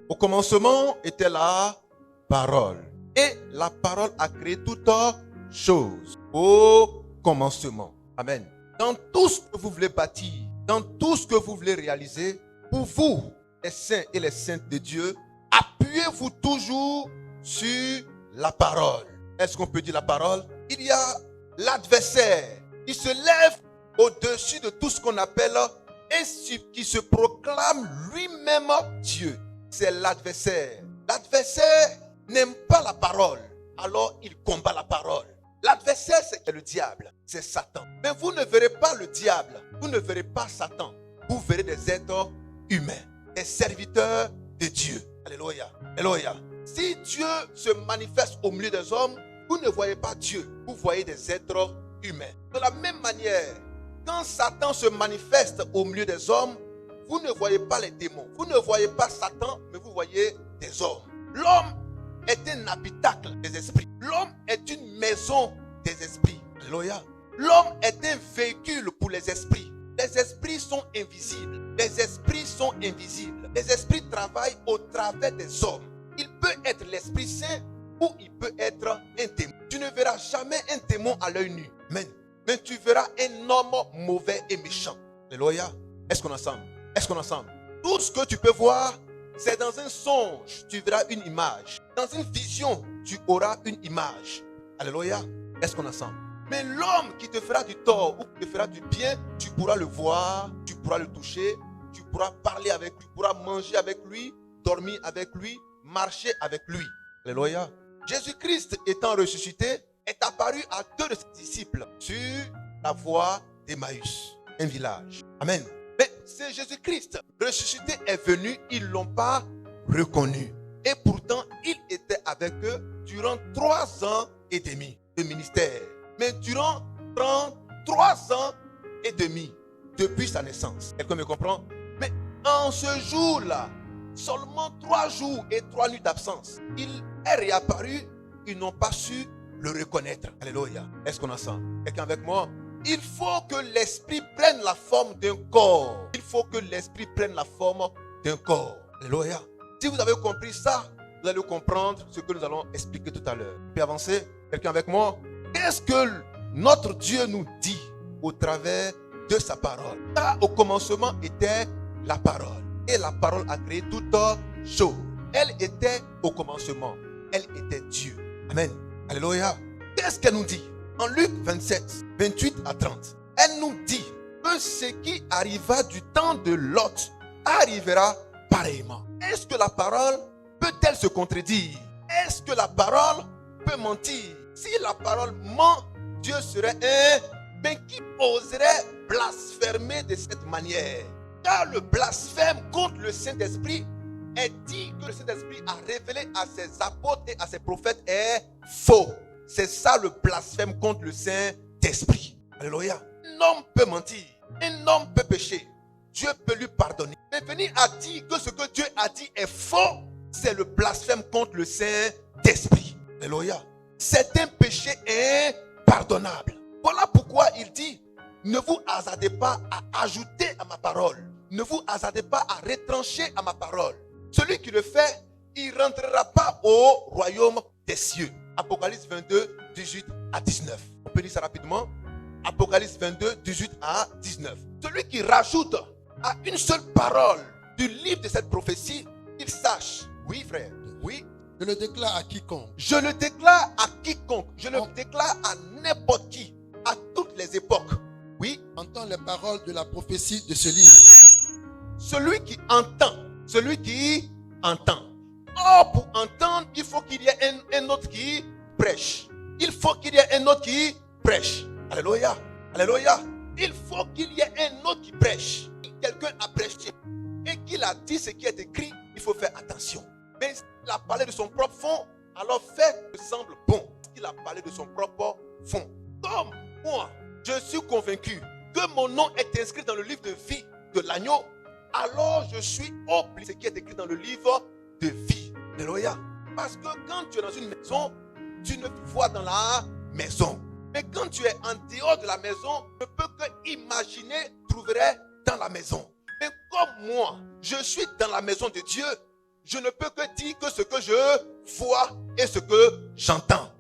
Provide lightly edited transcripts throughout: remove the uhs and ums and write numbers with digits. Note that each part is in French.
Au commencement était la parole. Et la parole a créé toutes choses. Au commencement. Amen. Dans tout ce que vous voulez bâtir, dans tout ce que vous voulez réaliser, pour vous, les saints et les saintes de Dieu, appuyez-vous toujours sur la parole. Est-ce qu'on peut dire la parole? Il y a l'adversaire qui se lève au-dessus de tout ce qu'on appelle et qui se proclame lui-même Dieu. C'est l'adversaire. L'adversaire n'aime pas la parole, alors il combat la parole. L'adversaire, c'est le diable, c'est Satan. Mais vous ne verrez pas le diable, vous ne verrez pas Satan. Vous verrez des êtres humains, des serviteurs de Dieu. Alléluia. Alléluia. Si Dieu se manifeste au milieu des hommes, vous ne voyez pas Dieu, vous voyez des êtres humains. De la même manière, quand Satan se manifeste au milieu des hommes, vous ne voyez pas les démons, vous ne voyez pas Satan, mais vous voyez des hommes. L'homme est un habitacle des esprits. L'homme est une maison des esprits. Alléluia. L'homme est un véhicule pour les esprits. Les esprits sont invisibles. Les esprits sont invisibles. Les esprits travaillent au travers des hommes. Il peut être l'Esprit Saint ou il peut être un démon. Tu ne verras jamais un démon à l'œil nu. Mais tu verras un homme mauvais et méchant. Alléluia. Est-ce qu'on est ensemble? Est-ce qu'on est ensemble? Tout ce que tu peux voir, c'est dans un songe, tu verras une image. Dans une vision, tu auras une image. Alléluia. Est-ce qu'on est ensemble? Mais l'homme qui te fera du tort ou qui te fera du bien, tu pourras le voir, tu pourras le toucher, tu pourras parler avec lui, tu pourras manger avec lui, dormir avec lui, marcher avec lui. Alléluia. Jésus-Christ étant ressuscité, est apparu à 2 de ses disciples sur la voie d'Emmaüs, un village. Amen. Mais c'est Jésus-Christ ressuscité est venu, ils ne l'ont pas reconnu. Et pourtant, il était avec eux durant 3 ans et demi de ministère. Mais durant 33 ans et demi depuis sa naissance. Quelqu'un me comprend? Mais en ce jour-là, seulement 3 jours et 3 nuits d'absence, il est réapparu, ils n'ont pas su le reconnaître. Alléluia. Est-ce qu'on a ça? Quelqu'un avec moi? Il faut que l'esprit prenne la forme d'un corps. Il faut que l'esprit prenne la forme d'un corps. Alléluia. Si vous avez compris ça, vous allez comprendre ce que nous allons expliquer tout à l'heure. Puis avancer. Quelqu'un avec moi? Qu'est-ce que notre Dieu nous dit au travers de sa parole? Car au commencement était la parole. Et la parole a créé toutes choses. Elle était au commencement. Elle était Dieu. Amen. Alléluia. Qu'est-ce qu'elle nous dit? En Luc 27, 28 à 30, elle nous dit que ce qui arriva du temps de Lot arrivera pareillement. Est-ce que la parole peut-elle se contredire? Est-ce que la parole peut mentir? Si la parole ment, Dieu serait mais qui oserait blasphémer de cette manière? Car le blasphème contre le Saint-Esprit est dit que le Saint-Esprit a révélé à ses apôtres et à ses prophètes est faux. C'est ça le blasphème contre le Saint-Esprit. Alléluia. Un homme peut mentir, un homme peut pécher, Dieu peut lui pardonner. Mais venir à dire que ce que Dieu a dit est faux, c'est le blasphème contre le Saint-Esprit. Alléluia. C'est un péché impardonnable. Voilà pourquoi il dit, ne vous hasardez pas à ajouter à ma parole. Ne vous hasardez pas à retrancher à ma parole. Celui qui le fait, il ne rentrera pas au royaume des cieux. Apocalypse 22, 18 à 19. On peut lire ça rapidement. Apocalypse 22, 18 à 19. Celui qui rajoute à une seule parole du livre de cette prophétie, il sache. Oui, frère. Oui. Je le déclare à quiconque. Je le déclare à quiconque. Je le déclare à n'importe qui. À toutes les époques. Oui. Entend les paroles de la prophétie de ce livre. Celui qui entend. Celui qui entend. Or, pour entendre, il faut qu'il y ait un autre qui prêche. Il faut qu'il y ait un autre qui prêche. Alléluia. Alléluia. Il faut qu'il y ait un autre qui prêche. Si quelqu'un a prêché et qu'il a dit ce qui est écrit, il faut faire attention. Mais s'il a parlé de son propre fond, alors faites ce qui semble bon. S'il a parlé de son propre fond. Comme moi, je suis convaincu que mon nom est inscrit dans le livre de vie de l'agneau, alors je suis obligé ce qui est écrit dans le livre de vie. Alléluia. Parce que quand tu es dans une maison, tu ne vois dans la maison. Mais quand tu es en dehors de la maison, tu ne peux que imaginer trouverai dans la maison. Mais comme moi, je suis dans la maison de Dieu, je ne peux que dire que ce que je vois et ce que j'entends.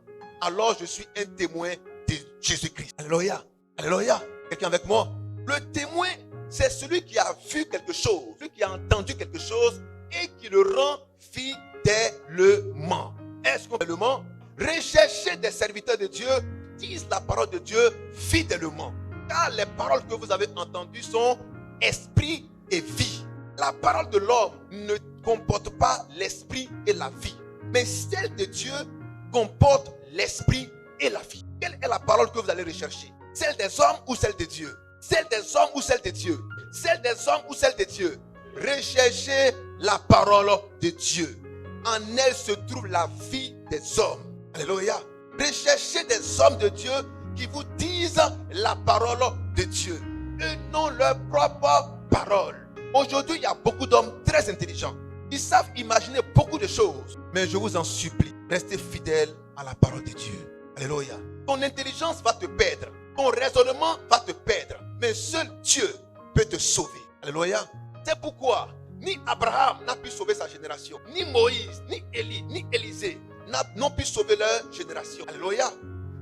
Alors je suis un témoin de Jésus-Christ. Alléluia. Alléluia. Quelqu'un avec moi? Le témoin, c'est celui qui a vu quelque chose, celui qui a entendu quelque chose et qui le rend fidèlement. Est-ce qu'on fidèlement? Recherchez des serviteurs de Dieu, disent la parole de Dieu fidèlement. Car les paroles que vous avez entendues sont esprit et vie. La parole de l'homme ne comporte pas l'esprit et la vie. Mais celle de Dieu comporte l'esprit et la vie. Quelle est la parole que vous allez rechercher? Celle des hommes ou celle de Dieu? Celle des hommes ou celle de Dieu? Celle des hommes ou celle de Dieu? Recherchez la parole de Dieu. En elle se trouve la vie des hommes. Alléluia. Recherchez des hommes de Dieu qui vous disent la parole de Dieu et non leur propre parole. Aujourd'hui, il y a beaucoup d'hommes très intelligents. Ils savent imaginer beaucoup de choses. Mais je vous en supplie, restez fidèles à la parole de Dieu. Alléluia. Ton intelligence va te perdre. Ton raisonnement va te perdre. Mais seul Dieu peut te sauver. Alléluia. C'est pourquoi ni Abraham n'a pu sauver sa génération. Ni Moïse, ni Élie, ni Élisée n'ont pu sauver leur génération. Alléluia.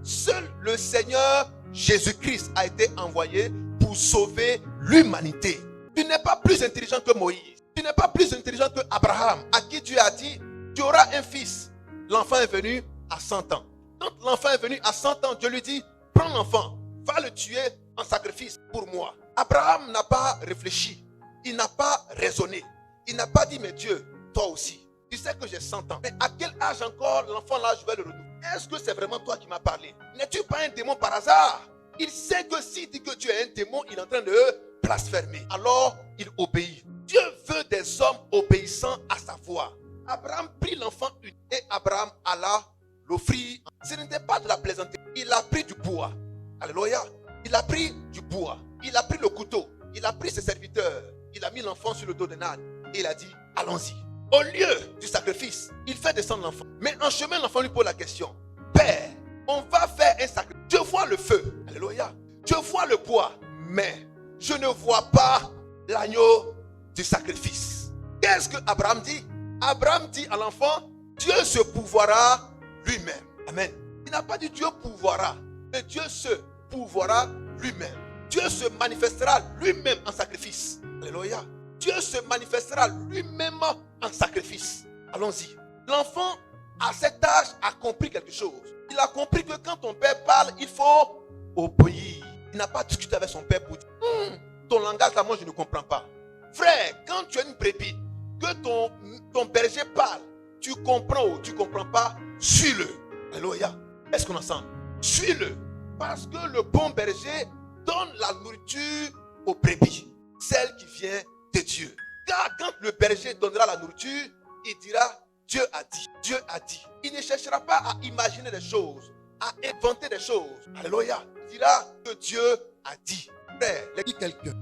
Seul le Seigneur Jésus-Christ a été envoyé pour sauver l'humanité. Tu n'es pas plus intelligent que Moïse. Tu n'es pas plus intelligent que Abraham, à qui Dieu a dit, tu auras un fils. L'enfant est venu à 100 ans. Quand l'enfant est venu à 100 ans, Dieu lui dit, prends l'enfant, va le tuer en sacrifice pour moi. Abraham n'a pas réfléchi. Il n'a pas raisonné. Il n'a pas dit, mais Dieu, toi aussi, tu sais que j'ai 100 ans. Mais à quel âge encore l'enfant là, je vais le renouveler? Est-ce que c'est vraiment toi qui m'as parlé? N'es-tu pas un démon par hasard? Il sait que s'il dit que tu es un démon, il est en train de blasphémer. Alors, il obéit. Dieu veut des hommes obéissants à sa voix. Abraham prit l'enfant et Abraham alla l'offrir. Ce n'était pas de la plaisanterie. Il a pris du bois. Alléluia. Il a pris du bois. Il a pris le couteau. Il a pris ses serviteurs. Il a mis l'enfant sur le dos d'un âne. Et il a dit, allons-y. Au lieu du sacrifice, il fait descendre l'enfant. Mais en chemin, l'enfant lui pose la question. Père, on va faire un sacrifice. Je vois le feu. Alléluia. Je vois le bois. Mais je ne vois pas l'agneau du sacrifice. Qu'est-ce que Abraham dit? Abraham dit à l'enfant, Dieu se pourvoira lui-même. Amen. Il n'a pas dit Dieu pourvoira, mais Dieu se pourvoira lui-même. Dieu se manifestera lui-même en sacrifice. Alléluia. Dieu se manifestera lui-même en sacrifice. Allons-y. L'enfant, à cet âge, a compris quelque chose. Il a compris que quand ton père parle, il faut obéir. Il n'a pas discuté avec son père pour dire, ton langage là, moi je ne comprends pas. Frère, quand tu as une brebis, que ton berger parle, tu comprends ou tu ne comprends pas, suis-le. Alléluia. Est-ce qu'on entend? Suis-le. Parce que le bon berger donne la nourriture aux brebis, celle qui vient de Dieu. Car quand le berger donnera la nourriture, il dira, Dieu a dit, Dieu a dit. Il ne cherchera pas à imaginer des choses, à inventer des choses. Alléluia. Il dira que Dieu a dit. Frère,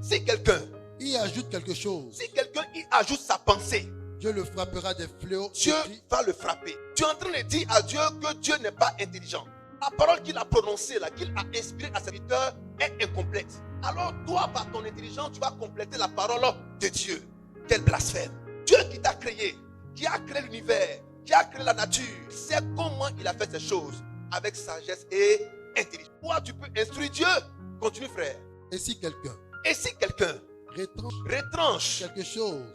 si quelqu'un y ajoute quelque chose, si quelqu'un y ajoute sa pensée, Dieu le frappera des fléaux. Dieu va le frapper. Tu es en train de dire à Dieu que Dieu n'est pas intelligent. La parole qu'il a prononcée, là, qu'il a inspirée à ses serviteurs est incomplète. Alors toi, par ton intelligence, tu vas compléter la parole de Dieu. Quel blasphème. Dieu qui t'a créé, qui a créé l'univers, qui a créé la nature, sait comment il a fait ces choses avec sagesse et intelligence. Toi, tu peux instruire Dieu. Continue, frère. Et si quelqu'un retranche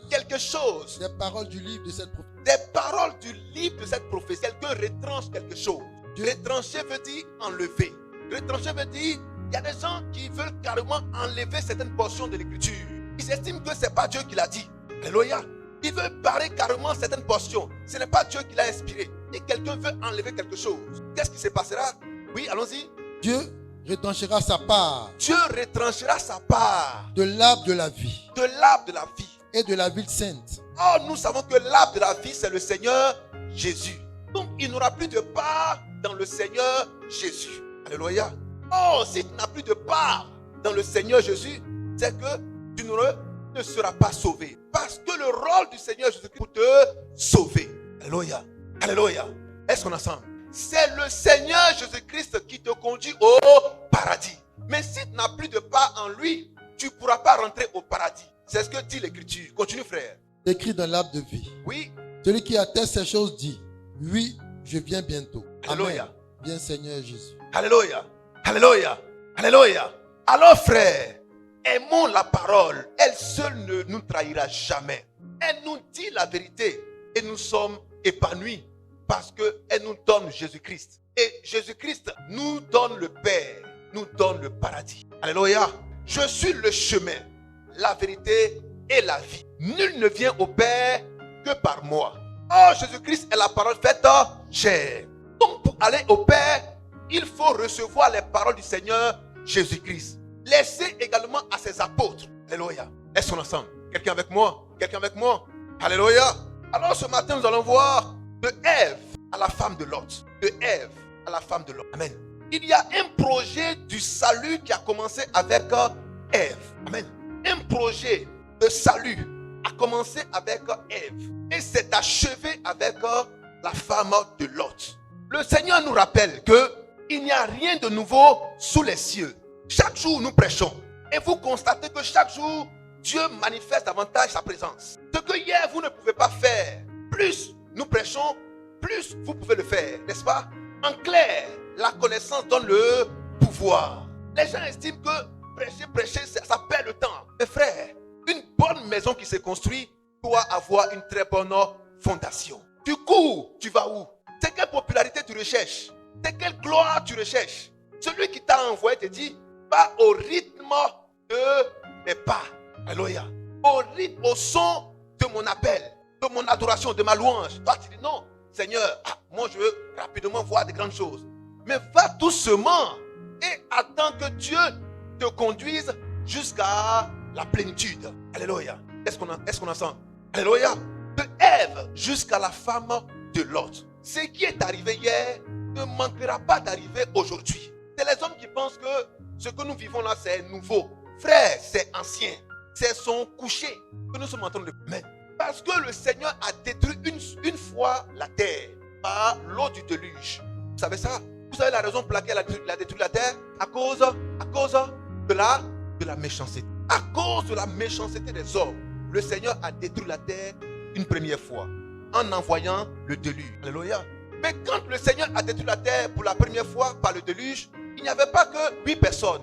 quelque chose des paroles du livre de cette prophétie, des paroles du livre de cette prophétie, quelqu'un retranche quelque chose. Retrancher veut dire enlever. Retrancher veut dire, il y a des gens qui veulent carrément enlever certaines portions de l'écriture. Ils estiment que ce n'est pas Dieu qui l'a dit. Alléluia. Ils veulent barrer carrément certaines portions. Ce n'est pas Dieu qui l'a inspiré. Et quelqu'un veut enlever quelque chose. Qu'est-ce qui se passera? Oui, allons-y. Dieu retranchera sa part. Dieu retranchera sa part. De l'arbre de la vie. De l'arbre de la vie. Et de la ville sainte. Oh, nous savons que l'arbre de la vie, c'est le Seigneur Jésus. Donc, il n'aura plus de part dans le Seigneur Jésus. Alléluia. Oh, si tu n'as plus de part dans le Seigneur Jésus, c'est que tu ne seras pas sauvé. Parce que le rôle du Seigneur Jésus pour te sauver. Alléluia. Alléluia. Est-ce qu'on est ensemble? C'est le Seigneur Jésus-Christ qui te conduit au paradis. Mais si tu n'as plus de part en lui, tu ne pourras pas rentrer au paradis. C'est ce que dit l'Écriture. Continue, frère. Écrit dans l'arbre de vie. Oui. Celui qui atteste ces choses dit, oui, je viens bientôt. Alléluia. Amen. Bien Seigneur Jésus. Alléluia. Alléluia. Alléluia. Alors, frère, aimons la parole. Elle seule ne nous trahira jamais. Elle nous dit la vérité et nous sommes épanouis parce qu'elle nous donne Jésus-Christ. Et Jésus-Christ nous donne le Père, nous donne le paradis. Alléluia. Je suis le chemin, la vérité et la vie. Nul ne vient au Père que par moi. Oh, Jésus-Christ est la parole faite chair. Donc, pour aller au Père, il faut recevoir les paroles du Seigneur Jésus-Christ. Laissez également à ses apôtres. Alléluia. Est-ce qu'on est ensemble? Quelqu'un avec moi? Quelqu'un avec moi? Alléluia. Alors ce matin, nous allons voir de Ève à la femme de Lot. De Ève à la femme de Lot. Amen. Il y a un projet du salut qui a commencé avec Ève. Amen. Un projet de salut a commencé avec Ève. Et s'est achevé avec la femme de Lot. Le Seigneur nous rappelle qu'il n'y a rien de nouveau sous les cieux. Chaque jour, nous prêchons. Et vous constatez que chaque jour, Dieu manifeste davantage sa présence. Ce que hier, vous ne pouvez pas faire, plus nous prêchons, plus vous pouvez le faire. N'est-ce pas? En clair, la connaissance donne le pouvoir. Les gens estiment que prêcher, ça perd le temps. Mais frère, une bonne maison qui se construit doit avoir une très bonne fondation. Tu cours, tu vas où? C'est quelle popularité tu recherches? C'est quelle gloire tu recherches? Celui qui t'a envoyé te dit, va au rythme de mes pas. Alléluia. Au rythme, au son de mon appel, de mon adoration, de ma louange. Toi, tu dis non, Seigneur, moi je veux rapidement voir de grandes choses. Mais va doucement et attends que Dieu te conduise jusqu'à la plénitude. Alléluia. Est-ce qu'on entend? Alléluia. De Ève jusqu'à la femme de Lot. Ce qui est arrivé hier ne manquera pas d'arriver aujourd'hui. C'est les hommes qui pensent que ce que nous vivons là, c'est nouveau. Frère, c'est ancien. C'est son coucher que nous sommes en train de mettre. Parce que le Seigneur a détruit une fois la terre par l'eau du déluge. Vous savez ça? Vous savez la raison pour laquelle il a détruit la terre? À cause de la méchanceté. À cause de la méchanceté des hommes, le Seigneur a détruit la terre une première fois en envoyant le déluge. Alléluia. Mais quand le Seigneur a détruit la terre pour la première fois par le déluge, il n'y avait pas que 8 personnes,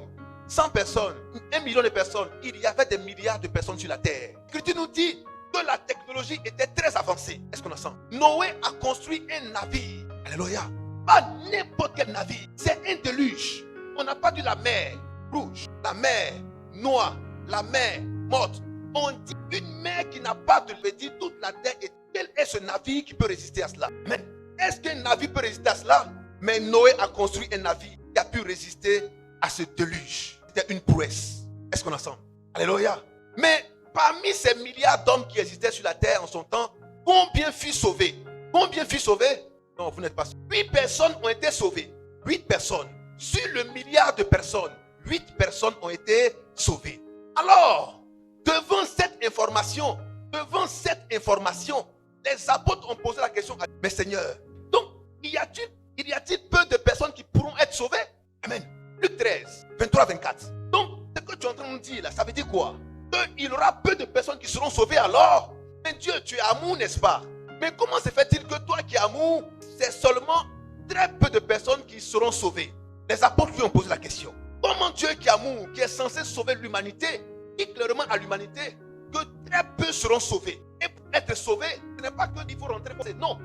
100 personnes, 1 million de personnes. Il y avait des milliards de personnes sur la terre. L'Écriture nous dit que la technologie était très avancée. Est-ce qu'on a ça? Noé a construit un navire. Alléluia. Pas n'importe quel navire. C'est un déluge. On n'a pas dit la mer rouge, la mer noire, la mer morte. On dit une mer qui n'a pas de dire toute la terre. Et quel est ce navire qui peut résister à cela? Mais est-ce qu'un navire peut résister à cela? Mais Noé a construit un navire qui a pu résister à ce déluge. C'était une prouesse. Est-ce qu'on a ça? Alléluia. Mais parmi ces milliards d'hommes qui existaient sur la terre en son temps, combien furent sauvés? Combien furent sauvés? Non, vous n'êtes pas sauvés. 8 personnes ont été sauvées. 8 personnes. Sur le milliard de personnes, 8 personnes ont été sauvées. Alors, devant cette information, les apôtres ont posé la question à mais Seigneur, donc, y a-t-il peu de personnes qui pourront être sauvées? Amen. Luc 13, 23-24. Donc, ce que tu es en train de nous dire là, ça veut dire quoi? Qu'il y aura peu de personnes qui seront sauvées alors? Mais Dieu, tu es amour, n'est-ce pas? Mais comment se fait-il que toi qui es amour, c'est seulement très peu de personnes qui seront sauvées? Les apôtres lui ont posé la question. Comment Dieu qui est amour, qui est censé sauver l'humanité, dit clairement à l'humanité que très peu seront sauvés? Et pour être sauvé, ce n'est pas qu'il faut rentrer par non,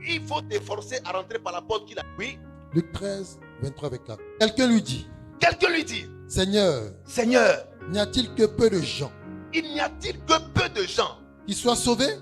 il faut t'efforcer à rentrer par la porte qu'il a. Oui. Luc 13, 23-24. Quelqu'un lui dit, Seigneur, n'y a-t-il que peu de gens? Il n'y a-t-il que peu de gens qui soient sauvés?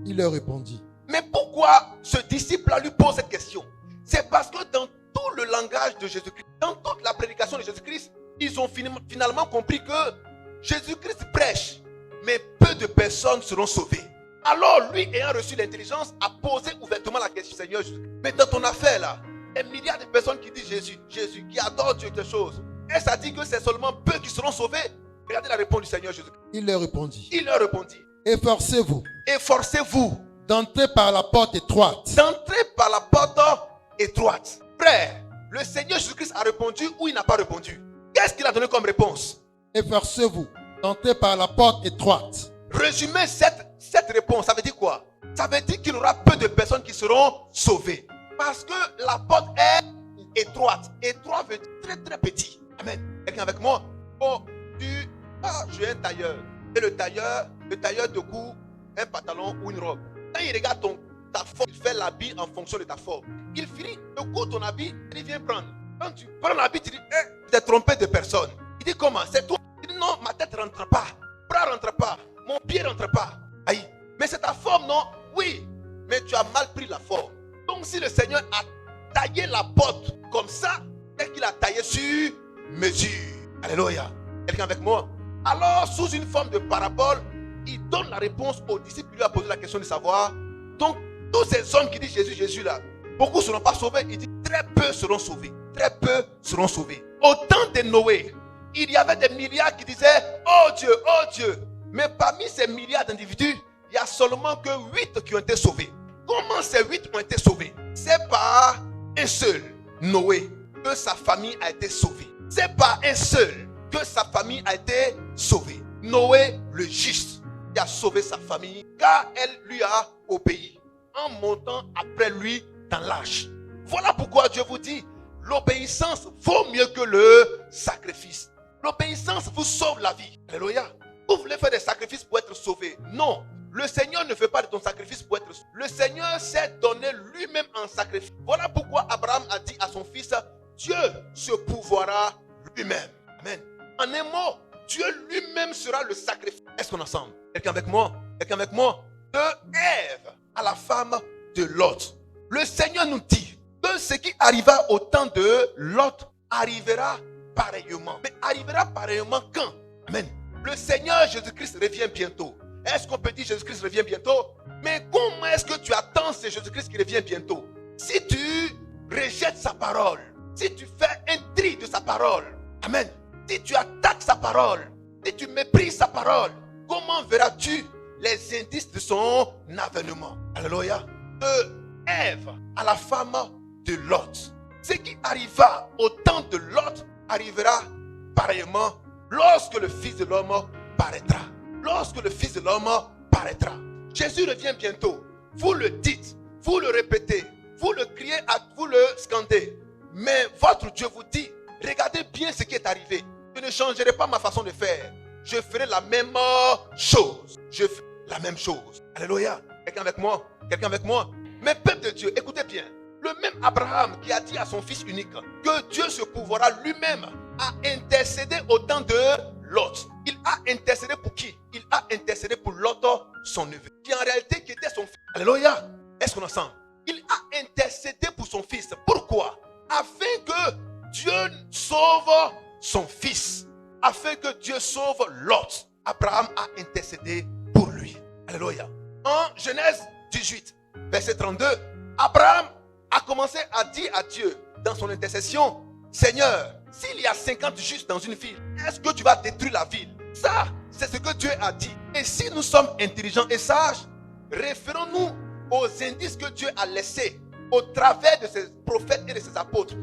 Il leur répondit. Mais pourquoi ce disciple lui pose cette question? C'est parce que dans tout le langage de Jésus-Christ, dans toute la prédication de Jésus-Christ, ils ont finalement compris que Jésus-Christ prêche, mais peu de personnes seront sauvées. Alors lui, ayant reçu l'intelligence, a posé ouvertement la question, Seigneur Jésus. Mais dans ton affaire là, des milliards de personnes qui disent Jésus, qui adorent Dieu quelque chose. Et ça dit que c'est seulement peu qui seront sauvés. Regardez la réponse du Seigneur Jésus. Il leur répondit. Efforcez-vous d'entrer par la porte étroite. Frère, le Seigneur Jésus-Christ a répondu ou il n'a pas répondu? Qu'est-ce qu'il a donné comme réponse? efforcez-vous, entrez par la porte étroite. Résumez cette réponse, ça veut dire quoi? Ça veut dire qu'il y aura peu de personnes qui seront sauvées. Parce que la porte est étroite. Étroit veut dire très très petit. Amen. Quelqu'un avec moi? Oh, tu vas chez un tailleur. Et le tailleur te coud un pantalon ou une robe. Quand il regarde ta forme, il fait l'habit en fonction de ta forme. Il finit de coudre ton habit et il vient prendre. Quand tu prends l'habit, tu dis, tu t'es trompé de personne. Il dit comment? C'est toi. Il dit non, ma tête ne rentre pas. Bras ne rentre pas. Mon pied ne rentre pas. Aïe. Mais c'est ta forme, non? Oui. Mais tu as mal pris la forme. Donc si le Seigneur a taillé la porte comme ça, c'est qu'il a taillé sur mesure. Alléluia. Quelqu'un avec moi? Alors, sous une forme de parabole, il donne la réponse aux disciples qui lui a posé la question de savoir. Donc, tous ces hommes qui disent Jésus, Jésus là, beaucoup ne seront pas sauvés. Il dit très peu seront sauvés. Très peu seront sauvés. Au temps de Noé, il y avait des milliards qui disaient oh Dieu. Mais parmi ces milliards d'individus, il y a seulement que 8 qui ont été sauvés. Comment ces 8 ont été sauvés? C'est par un seul, Noé, que sa famille a été sauvée. C'est par un seul que sa famille a été sauvée. Noé, le juste, qui a sauvé sa famille, car elle lui a obéi, en montant après lui dans l'âge. Voilà pourquoi Dieu vous dit, l'obéissance vaut mieux que le sacrifice. L'obéissance vous sauve la vie. Alléluia. Vous voulez faire des sacrifices pour être sauvé? Non. Le Seigneur ne fait pas de ton sacrifice pour être sauvé. Le Seigneur s'est donné lui-même en sacrifice. Voilà pourquoi Abraham a dit à son fils, Dieu se pourvoira lui-même. Amen. En un mot, Dieu lui-même sera le sacrifice. Est-ce qu'on est ensemble? Quelqu'un avec moi? Quelqu'un avec moi? De Ève à la femme de Lot. Le Seigneur nous dit que ce qui arriva au temps de Lot arrivera pareillement. Mais arrivera pareillement quand? Amen. Le Seigneur Jésus-Christ revient bientôt. Est-ce qu'on peut dire Jésus-Christ revient bientôt? Mais comment est-ce que tu attends ce Jésus-Christ qui revient bientôt? Si tu rejettes sa parole, si tu fais un tri de sa parole, amen. Si tu attaques sa parole, si tu méprises sa parole, comment verras-tu les indices de son avènement? Alléluia. De Ève à la femme de Lot. Ce qui arriva au temps de Lot arrivera pareillement lorsque le Fils de l'homme paraîtra. Lorsque le Fils de l'homme paraîtra. Jésus revient bientôt. Vous le dites, vous le répétez, vous le criez, vous le scandez. Mais votre Dieu vous dit, regardez bien ce qui est arrivé. Je ne changerai pas ma façon de faire. Je ferai la même chose. Je ferai la même chose. Alléluia. Quelqu'un avec moi? Quelqu'un avec moi? Mais peuple de Dieu, écoutez bien. Le même Abraham qui a dit à son fils unique que Dieu se pourvoira lui-même a intercédé au temps de Lot. Il a intercédé pour qui? Il a intercédé pour Lot, son neveu, qui en réalité qui était son fils. Alléluia. Est-ce qu'on est ensemble? Il a intercédé pour son fils. Pourquoi? Afin que Dieu sauve son fils. Afin que Dieu sauve Lot. Abraham a intercédé pour lui. Alléluia. En Genèse 18, verset 32, Abraham a commencé à dire à Dieu dans son intercession, Seigneur, s'il y a 50 justes dans une ville, est-ce que tu vas détruire la ville? Ça, c'est ce que Dieu a dit. Et si nous sommes intelligents et sages, référons-nous aux indices que Dieu a laissés au travers de ses prophètes et de ses apôtres,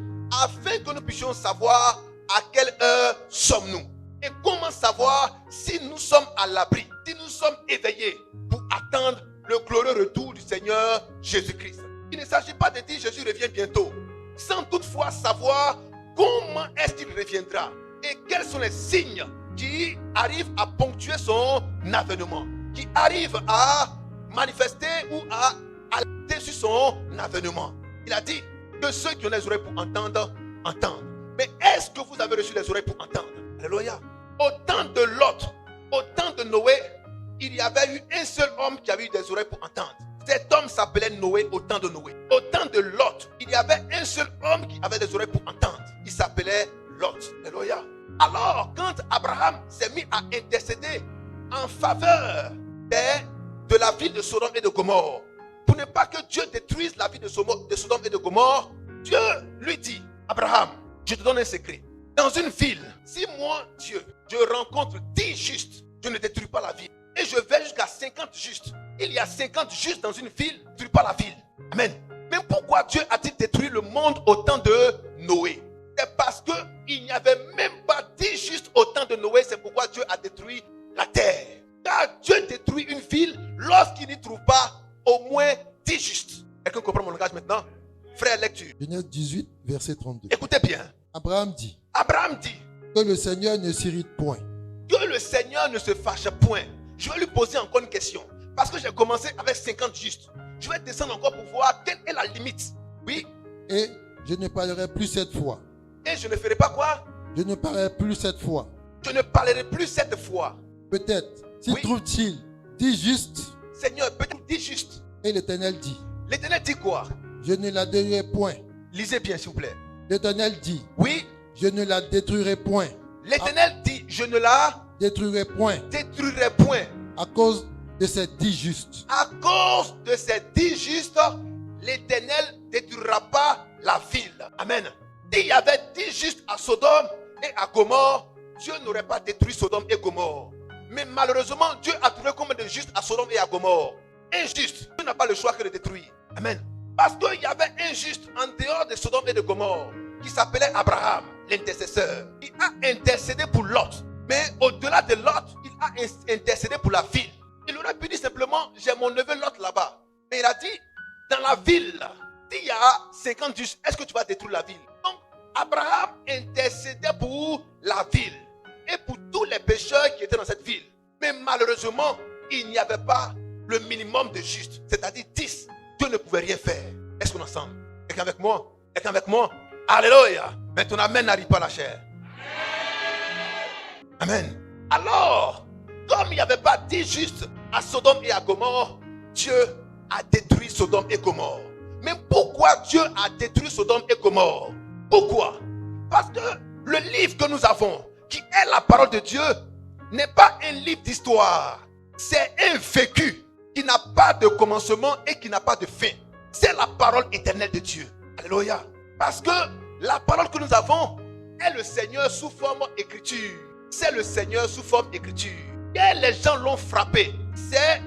afin que nous puissions savoir à quelle heure sommes-nous. Et comment savoir si nous sommes à l'abri, si nous sommes éveillés pour attendre le glorieux retour du Seigneur Jésus-Christ. Il ne s'agit pas de dire Jésus revient bientôt, sans toutefois savoir comment est-ce qu'il reviendra et quels sont les signes qui arrivent à ponctuer son avènement, qui arrivent à manifester ou à alerter sur son avènement. Il a dit que ceux qui ont les oreilles pour entendre, entendent. Mais est-ce que vous avez reçu les oreilles pour entendre? Alléluia. Au temps de Lot, au temps de Noé, il y avait eu un seul homme qui avait eu des oreilles pour entendre. Cet homme s'appelait Noé au temps de Noé. Au temps de Lot, il y avait un seul homme qui avait des oreilles pour entendre. Il s'appelait Lot. Alléluia. Alors, quand Abraham s'est mis à intercéder en faveur de la ville de Sodome et de Gomorrhe, pour ne pas que Dieu détruise la ville de Sodome et de Gomorrhe, Dieu lui dit, Abraham, je te donne un secret. Dans une ville, si moi, Dieu, je rencontre 10 justes, je ne détruis pas la ville. Et je vais jusqu'à 50 justes. Il y a 50 justes dans une ville, ne détruis pas la ville. Amen. Mais pourquoi Dieu a-t-il détruit le monde au temps de Noé? C'est parce qu'il n'y avait même pas 10 justes au temps de Noé. C'est détruire la terre. Car Dieu détruit une ville lorsqu'il n'y trouve pas au moins 10 justes. Quelqu'un comprend mon langage maintenant? Frère, lecture. Genèse 18, verset 32. Écoutez bien. Abraham dit Que le Seigneur ne s'irrite point. Que le Seigneur ne se fâche point. Je vais lui poser encore une question. Parce que j'ai commencé avec 50 justes. Je vais descendre encore pour voir quelle est la limite. Oui. Et je ne parlerai plus cette fois. Et je ne ferai pas quoi? Je ne parlerai plus cette fois. Je ne parlerai plus cette fois. Peut-être. S'il Oui. trouve-t-il 10 justes. Seigneur, peut-être 10 justes. Et l'Éternel dit. L'Éternel dit quoi? Je ne la détruirai point. Lisez bien s'il vous plaît. L'Éternel dit. Oui. Je ne la détruirai point. L'Éternel dit, je ne la détruirai point. Détruirai point. À cause de ces 10 justes. À cause de ces 10 justes, l'Éternel ne détruira pas la ville. Amen. S'il y avait 10 justes à Sodome et à Gomorrhe, Dieu n'aurait pas détruit Sodome et Gomorrhe. Mais malheureusement, Dieu a trouvé combien de justes à Sodome et à Gomorrhe? Injuste. Dieu n'a pas le choix que de détruire. Amen. Parce qu'il y avait un juste en dehors de Sodome et de Gomorrhe qui s'appelait Abraham, l'intercesseur. Il a intercédé pour Lot. Mais au-delà de Lot, il a intercédé pour la ville. Il aurait pu dire simplement, j'ai mon neveu Lot là-bas. Mais il a dit, dans la ville, s'il y a 50 justes, est-ce que tu vas détruire la ville? Donc, Abraham intercédait pour la ville et pour tous les pécheurs qui étaient dans cette ville. Mais malheureusement, il n'y avait pas le minimum de justes, c'est-à-dire 10. Dieu ne pouvait rien faire. Est-ce qu'on est ensemble? Quelqu'un avec moi? Quelqu'un avec moi? Alléluia. Mais ton amen n'arrive pas à la chair. Amen. Alors, comme il n'y avait pas 10 justes à Sodome et à Gomorrhe, Dieu a détruit Sodome et Gomorrhe. Mais pourquoi Dieu a détruit Sodome et Gomorrhe? Pourquoi? Parce que le livre que nous avons, qui est la parole de Dieu, n'est pas un livre d'histoire. C'est un vécu qui n'a pas de commencement et qui n'a pas de fin. C'est la parole éternelle de Dieu. Alléluia. Parce que la parole que nous avons est le Seigneur sous forme écriture. C'est le Seigneur sous forme écriture. Et les gens l'ont frappé. C'est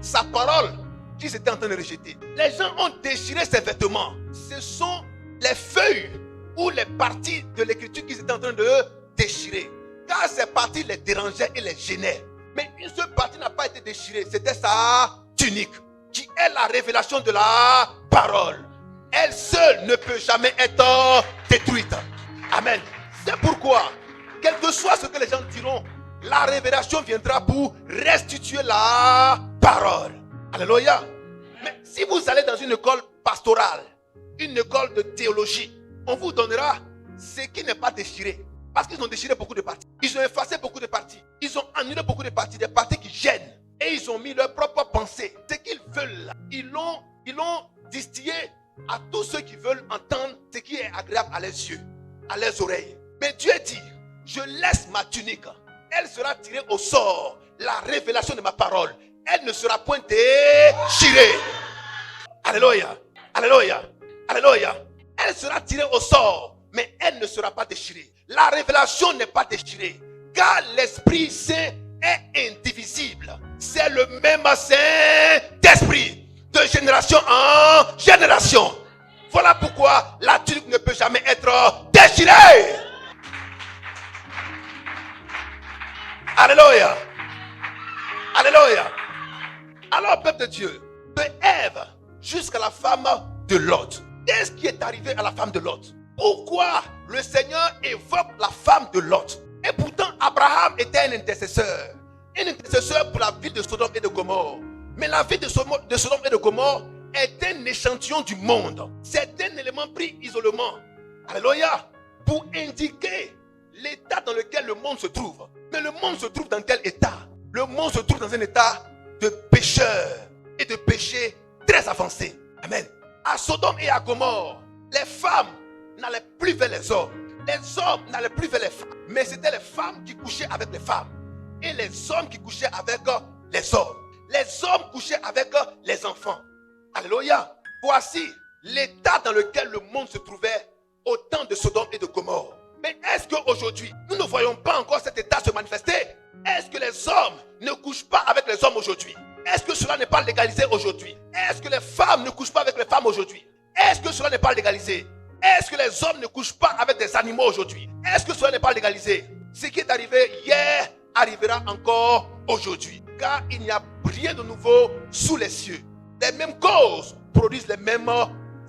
sa parole qu'ils étaient en train de rejeter. Les gens ont déchiré ses vêtements. Ce sont les feuilles ou les parties de l'écriture qu'ils étaient en train de déchirer. Car ces parties les dérangeaient et les gênaient. Mais une seule partie n'a pas été déchirée. C'était sa tunique, qui est la révélation de la parole. Elle seule ne peut jamais être détruite. Amen. C'est pourquoi, quel que soit ce que les gens diront, la révélation viendra pour restituer la parole. Alléluia. Mais si vous allez dans une école pastorale, une école de théologie, on vous donnera ce qui n'est pas déchiré. Parce qu'ils ont déchiré beaucoup de parties. Ils ont effacé beaucoup de parties. Ils ont annulé beaucoup de parties. Des parties qui gênent. Et ils ont mis leur propre pensée. Ce qu'ils veulent. Ils l'ont distillé à tous ceux qui veulent entendre ce qui est agréable à leurs yeux, à leurs oreilles. Mais Dieu dit, je laisse ma tunique. Elle sera tirée au sort. La révélation de ma parole. Elle ne sera point déchirée. Alléluia. Alléluia. Alléluia. Elle sera tirée au sort. Mais elle ne sera pas déchirée. La révélation n'est pas déchirée. Car l'Esprit Saint est indivisible. C'est le même Saint-Esprit. De génération en génération. Voilà pourquoi la tunique ne peut jamais être déchirée. Alléluia. Alléluia. Alors, peuple de Dieu, de Ève jusqu'à la femme de Lot. Qu'est-ce qui est arrivé à la femme de Lot? Pourquoi le Seigneur évoque la femme de Lot? Et pourtant, Abraham était un intercesseur. Un intercesseur pour la ville de Sodome et de Gomorrhe. Mais la ville de Sodome et de Gomorrhe est un échantillon du monde. C'est un élément pris isolement. Alléluia. Pour indiquer l'état dans lequel le monde se trouve. Mais le monde se trouve dans quel état? Le monde se trouve dans un état de pécheur et de péché très avancé. Amen. À Sodome et à Gomorrhe, les femmes n'allaient plus vers les hommes. Les hommes n'allaient plus vers les femmes. Mais c'était les femmes qui couchaient avec les femmes. Et les hommes qui couchaient avec les hommes. Les hommes couchaient avec les enfants. Alléluia. Voici l'état dans lequel le monde se trouvait au temps de Sodome et de Gomorrhe. Mais est-ce qu'aujourd'hui, nous ne voyons pas encore cet état se manifester? Est-ce que les hommes ne couchent pas avec les hommes aujourd'hui? Est-ce que cela n'est pas légalisé aujourd'hui? Est-ce que les femmes ne couchent pas avec les femmes aujourd'hui? Est-ce que cela n'est pas légalisé? Est-ce que les hommes ne couchent pas avec des animaux aujourd'hui? Est-ce que cela n'est pas légalisé? Ce qui est arrivé hier arrivera encore aujourd'hui. Car il n'y a rien de nouveau sous les cieux. Les mêmes causes produisent les mêmes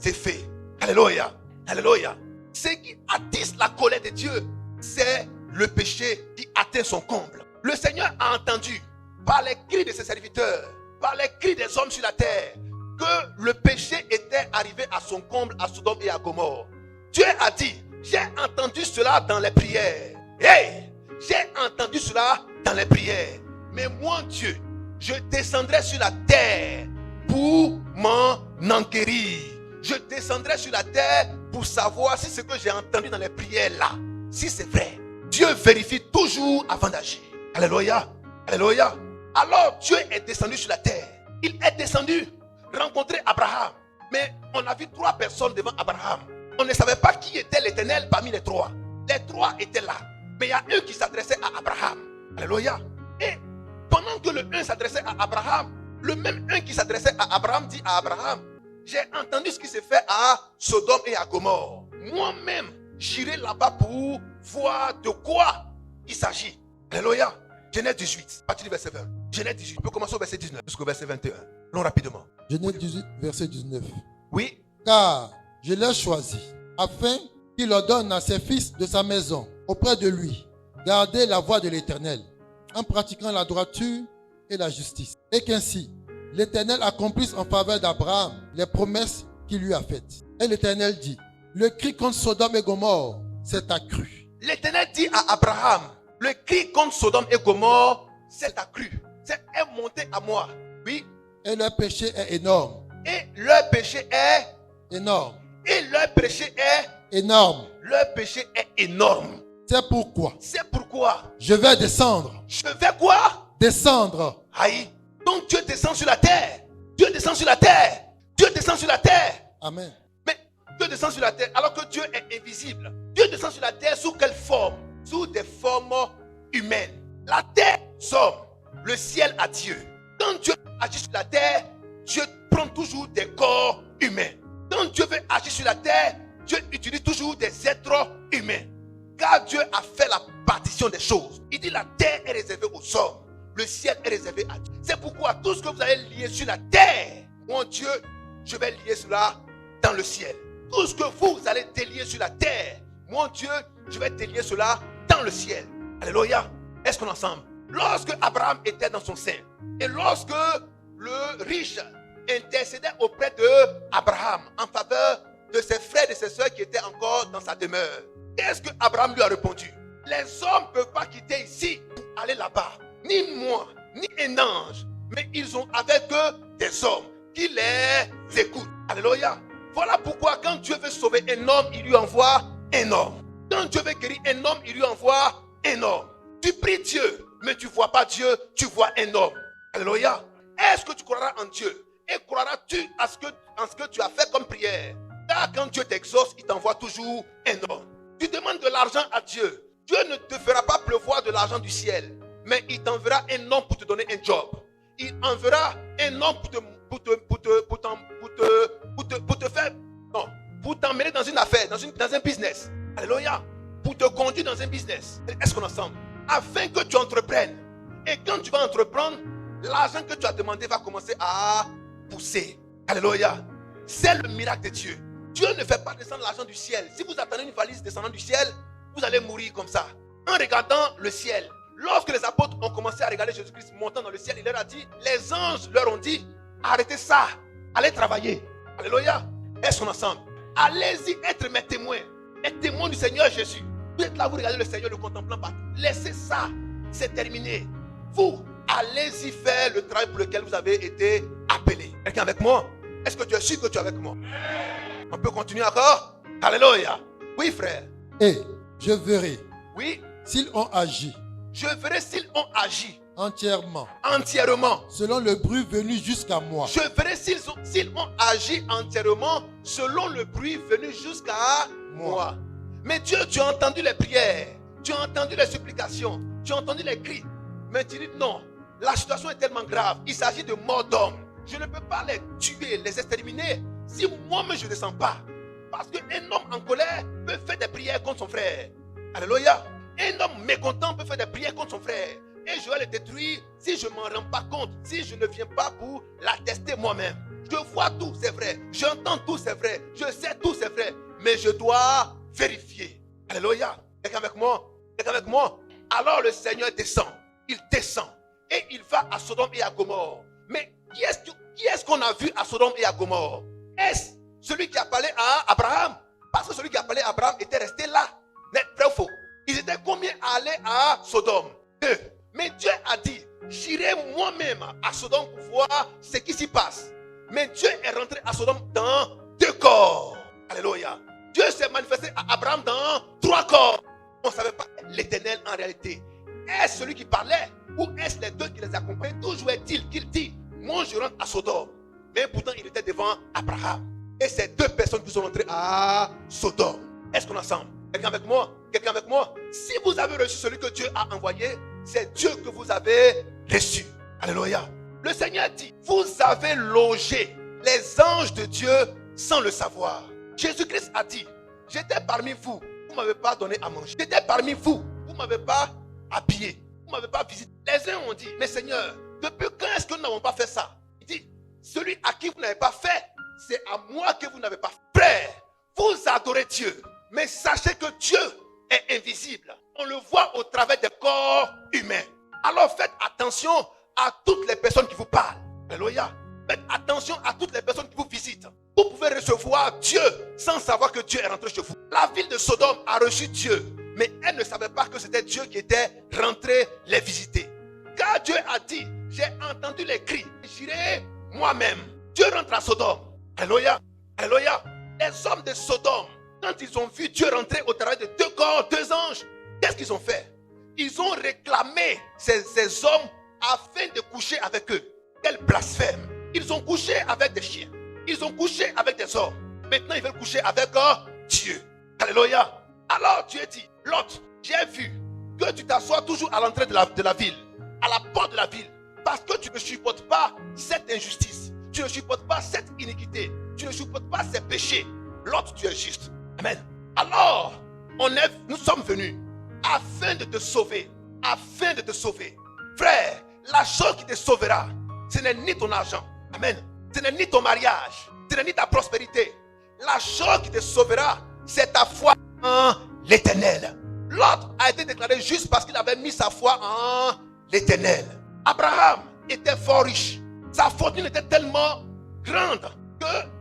effets. Alléluia. Alléluia. Ce qui attise la colère de Dieu, c'est le péché qui atteint son comble. Le Seigneur a entendu par les cris de ses serviteurs, par les cris des hommes sur la terre, que le péché était arrivé à son comble à Sodome et à Gomorrhe. Dieu a dit, j'ai entendu cela dans les prières. Hey, j'ai entendu cela dans les prières. Mais moi, Dieu, je descendrai sur la terre pour m'en enquérir. Je descendrai sur la terre pour savoir si ce que j'ai entendu dans les prières là, si c'est vrai. Dieu vérifie toujours avant d'agir. Alléluia. Alléluia. Alors Dieu est descendu sur la terre. Il est descendu rencontrer Abraham. Mais on a vu 3 personnes devant Abraham. On ne savait pas qui était l'Éternel parmi les 3. Les 3 étaient là. Mais il y a un qui s'adressait à Abraham. Alléluia. Et pendant que le un s'adressait à Abraham, le même un qui s'adressait à Abraham dit à Abraham, j'ai entendu ce qui s'est fait à Sodome et à Gomorrhe. Moi-même, j'irai là-bas pour voir de quoi il s'agit. Alléluia. Genèse 18, à partir du verset 20. Genèse 18, on peut commencer au verset 19 jusqu'au verset 21. Allons rapidement. Genèse 18, verset 19. Oui. Car je l'ai choisi, afin qu'il ordonne à ses fils de sa maison, auprès de lui, garder la voie de l'Éternel, en pratiquant la droiture et la justice. Et qu'ainsi, l'Éternel accomplisse en faveur d'Abraham les promesses qu'il lui a faites. Et l'Éternel dit, le cri contre Sodome et Gomorrhe s'est accru. L'Éternel dit à Abraham, le cri contre Sodome et Gomorrhe s'est accru. C'est monté à moi. Oui. Et leur péché est énorme. Et leur péché est énorme. Et leur péché est énorme. Leur péché est énorme. C'est pourquoi. C'est pourquoi. Je vais descendre. Je vais quoi? Descendre. Aïe. Donc Dieu descend sur la terre. Dieu descend sur la terre. Dieu descend sur la terre. Amen. Mais Dieu descend sur la terre alors que Dieu est invisible. Dieu descend sur la terre sous quelle forme? Sous des formes humaines. La terre somme. Le ciel à Dieu. Quand Dieu agit sur la terre, Dieu prend toujours des corps humains. Quand Dieu veut agir sur la terre, Dieu utilise toujours des êtres humains. Car Dieu a fait la partition des choses. Il dit la terre est réservée aux hommes. Le ciel est réservé à Dieu. C'est pourquoi tout ce que vous allez lier sur la terre, mon Dieu, je vais lier cela dans le ciel. Tout ce que vous allez délier sur la terre, mon Dieu, je vais délier cela dans le ciel. Alléluia. Est-ce qu'on est ensemble? Lorsque Abraham était dans son sein, et lorsque le riche intercédait auprès de Abraham en faveur de ses frères et de ses soeurs qui étaient encore dans sa demeure, qu'est-ce que Abraham lui a répondu? Les hommes ne peuvent pas quitter ici pour aller là-bas. Ni moi, ni un ange, mais ils ont avec eux des hommes qui les écoutent. Alléluia. Voilà pourquoi quand Dieu veut sauver un homme, il lui envoie un homme. Quand Dieu veut guérir un homme, il lui envoie un homme. Tu pries Dieu, mais tu ne vois pas Dieu, tu vois un homme. Alléluia. Est-ce que tu croiras en Dieu? Et croiras-tu en ce que tu as fait comme prière? Car quand Dieu t'exauce, il t'envoie toujours un homme. Tu demandes de l'argent à Dieu. Dieu ne te fera pas pleuvoir de l'argent du ciel. Mais il t'enverra un homme pour te donner un job. Il enverra un homme pour t'emmener dans une affaire, dans un business. Alléluia. Pour te conduire dans un business. Est-ce qu'on est ensemble? Afin que tu entreprennes. Et quand tu vas entreprendre, l'argent que tu as demandé va commencer à pousser. Alléluia. C'est le miracle de Dieu. Dieu ne fait pas descendre l'argent du ciel. Si vous attendez une valise descendant du ciel, vous allez mourir comme ça. En regardant le ciel. Lorsque les apôtres ont commencé à regarder Jésus-Christ montant dans le ciel, il leur a dit, les anges leur ont dit, arrêtez ça, allez travailler. Alléluia. Est-ce qu'on est ensemble? Allez-y être mes témoins. Et témoins du Seigneur Jésus. Vous êtes là, vous regardez le Seigneur, le contemplant pas. Laissez ça, c'est terminé. Vous, allez-y faire le travail pour lequel vous avez été appelé. Quelqu'un avec moi? Est-ce que tu es sûr que tu es avec moi? On peut continuer encore? Alléluia. Oui, frère. Et je verrai. Oui. S'ils ont agi. Je verrai s'ils ont agi. Entièrement. Selon le bruit venu jusqu'à moi. Je verrai s'ils ont agi entièrement selon le bruit venu jusqu'à moi. Mais Dieu, tu as entendu les prières. Tu as entendu les supplications. Tu as entendu les cris. Mais tu dis non. La situation est tellement grave. Il s'agit de mort d'hommes. Je ne peux pas les tuer, les exterminer si moi-même je ne descends pas. Parce qu'un homme en colère peut faire des prières contre son frère. Alléluia. Un homme mécontent peut faire des prières contre son frère. et je vais le détruire si je ne m'en rends pas compte, si je ne viens pas pour l'attester moi-même. Je vois tout, c'est vrai. J'entends tout, c'est vrai. Je sais tout, c'est vrai. Mais je dois vérifier. Alléluia. Quelqu'un avec moi? Quelqu'un avec moi? Alors le Seigneur descend. Il descend. Et il va à Sodome et à Gomorrhe. Mais qui est-ce qu'on a vu à Sodome et à Gomorrhe? Est-ce celui qui a parlé à Abraham? Parce que celui qui a parlé à Abraham était resté là. Vrai ou faux? Ils étaient combien à aller à Sodome? 2. Mais Dieu a dit, j'irai moi-même à Sodome pour voir ce qui s'y passe. Mais Dieu est rentré à Sodome dans 2 corps. Alléluia. Dieu s'est manifesté à Abraham dans 3 corps. On ne savait pas l'Éternel en réalité. Est-ce celui qui parlait ou est-ce les 2 qui les accompagnaient? Toujours est-il qu'il dit, moi je rentre à Sodome. Mais pourtant il était devant Abraham. Et c'est 2 personnes qui sont rentrées à Sodome. Est-ce qu'on est ensemble? Quelqu'un avec moi? Quelqu'un avec moi? Si vous avez reçu celui que Dieu a envoyé, c'est Dieu que vous avez reçu. Alléluia. Le Seigneur dit, vous avez logé les anges de Dieu sans le savoir. Jésus-Christ a dit, j'étais parmi vous, vous ne m'avez pas donné à manger. J'étais parmi vous, vous ne m'avez pas habillé, vous ne m'avez pas visité. Les uns ont dit, mais Seigneur, depuis quand est-ce que nous n'avons pas fait ça? Il dit, celui à qui vous n'avez pas fait, c'est à moi que vous n'avez pas fait. Frère, vous adorez Dieu, mais sachez que Dieu est invisible. On le voit au travers des corps humains. Alors faites attention à toutes les personnes qui vous parlent. Alléluia. Faites attention à toutes les personnes qui vous visitent. Vous pouvez recevoir Dieu sans savoir que Dieu est rentré chez vous. La ville de Sodome a reçu Dieu, mais elle ne savait pas que c'était Dieu qui était rentré les visiter. Car Dieu a dit, j'ai entendu les cris, j'irai moi-même. Dieu rentre à Sodome. Alléluia. Alléluia. Les hommes de Sodome, quand ils ont vu Dieu rentrer au travers de 2 corps, 2 anges, qu'est-ce qu'ils ont fait? Ils ont réclamé ces hommes afin de coucher avec eux. Quel blasphème. Ils ont couché avec des chiens. Ils ont couché avec des hommes. Maintenant, ils veulent coucher avec Dieu. Alléluia. Alors Dieu dit, Lot, j'ai vu que tu t'assois toujours à l'entrée de la ville, à la porte de la ville, parce que tu ne supportes pas cette injustice. Tu ne supportes pas cette iniquité. Tu ne supportes pas ces péchés. Lot, tu es juste. Amen. Alors, nous sommes venus afin de te sauver. Afin de te sauver. Frère, la chose qui te sauvera, ce n'est ni ton argent. Amen. Ce n'est ni ton mariage. Ce n'est ni ta prospérité. La chose qui te sauvera, c'est ta foi en l'Éternel. Lot a été déclaré juste parce qu'il avait mis sa foi en l'Éternel. Abraham était fort riche. Sa fortune était tellement grande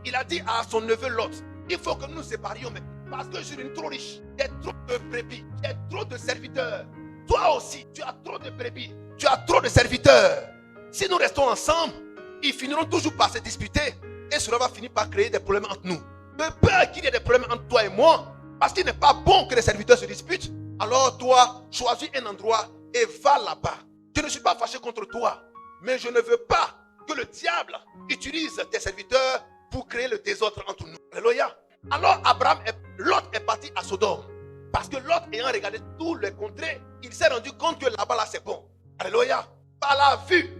qu'il a dit à son neveu Lot, il faut que nous nous séparions, mais parce que je suis trop riche. J'ai trop de brebis, j'ai trop de serviteurs. Toi aussi, tu as trop de brebis, tu as trop de serviteurs. Si nous restons ensemble, ils finiront toujours par se disputer et cela va finir par créer des problèmes entre nous. De peur qu'il y ait des problèmes entre toi et moi, parce qu'il n'est pas bon que les serviteurs se disputent, alors toi, choisis un endroit et va là-bas. Je ne suis pas fâché contre toi, mais je ne veux pas que le diable utilise tes serviteurs pour créer le désordre entre nous. Alléluia. Alors Lot est parti à Sodome. Parce que Lot, ayant regardé tous les contrées, il s'est rendu compte que là-bas, là, c'est bon. Alléluia. Par la vue,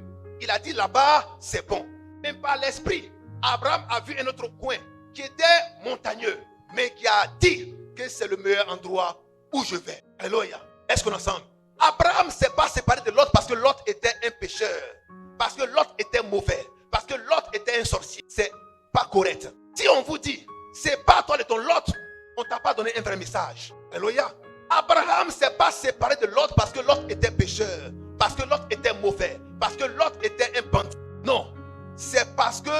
il a dit là-bas, c'est bon. Même par l'esprit, Abraham a vu un autre coin qui était montagneux, mais qui a dit que c'est le meilleur endroit où je vais. Alléluia. Est-ce qu'on est ensemble? Abraham ne s'est pas séparé de Lot parce que Lot était un pécheur. Parce que Lot était mauvais. Parce que Lot était un sorcier. C'est pas correct. Si on vous dit, c'est pas toi de ton Lot, on t'a pas donné un vrai message. Alléluia. Abraham ne s'est pas séparé de Lot parce que Lot était pécheur. Parce que Lot était mauvais. Parce que Lot était un bandit. Non. C'est parce que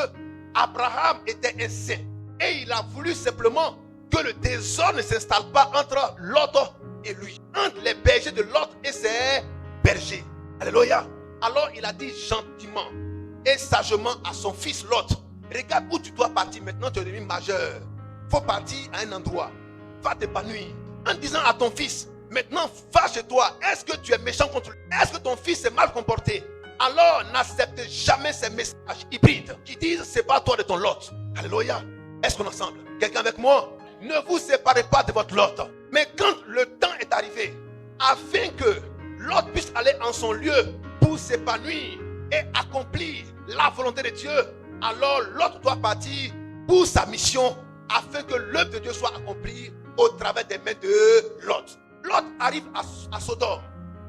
Abraham était un saint. Et il a voulu simplement que le désordre ne s'installe pas entre Lot et lui. Entre les bergers de Lot et ses bergers. Alléluia. Alors il a dit gentiment et sagement à son fils Lot, regarde où tu dois partir maintenant, tu es devenu majeur. Il faut partir à un endroit. Va t'épanouir. En disant à ton fils, maintenant va chez toi. Est-ce que tu es méchant contre lui? Est-ce que ton fils est mal comporté? Alors n'accepte jamais ces messages hybrides qui disent c'est pas toi de ton Lot. Alléluia. Est-ce qu'on est ensemble? Quelqu'un avec moi? Ne vous séparez pas de votre Lot. Mais quand le temps est arrivé, afin que Lot puisse aller en son lieu pour s'épanouir et accomplir la volonté de Dieu, alors Lot doit partir pour sa mission afin que l'œuvre de Dieu soit accomplie au travers des mains de Lot. Lot arrive à Sodome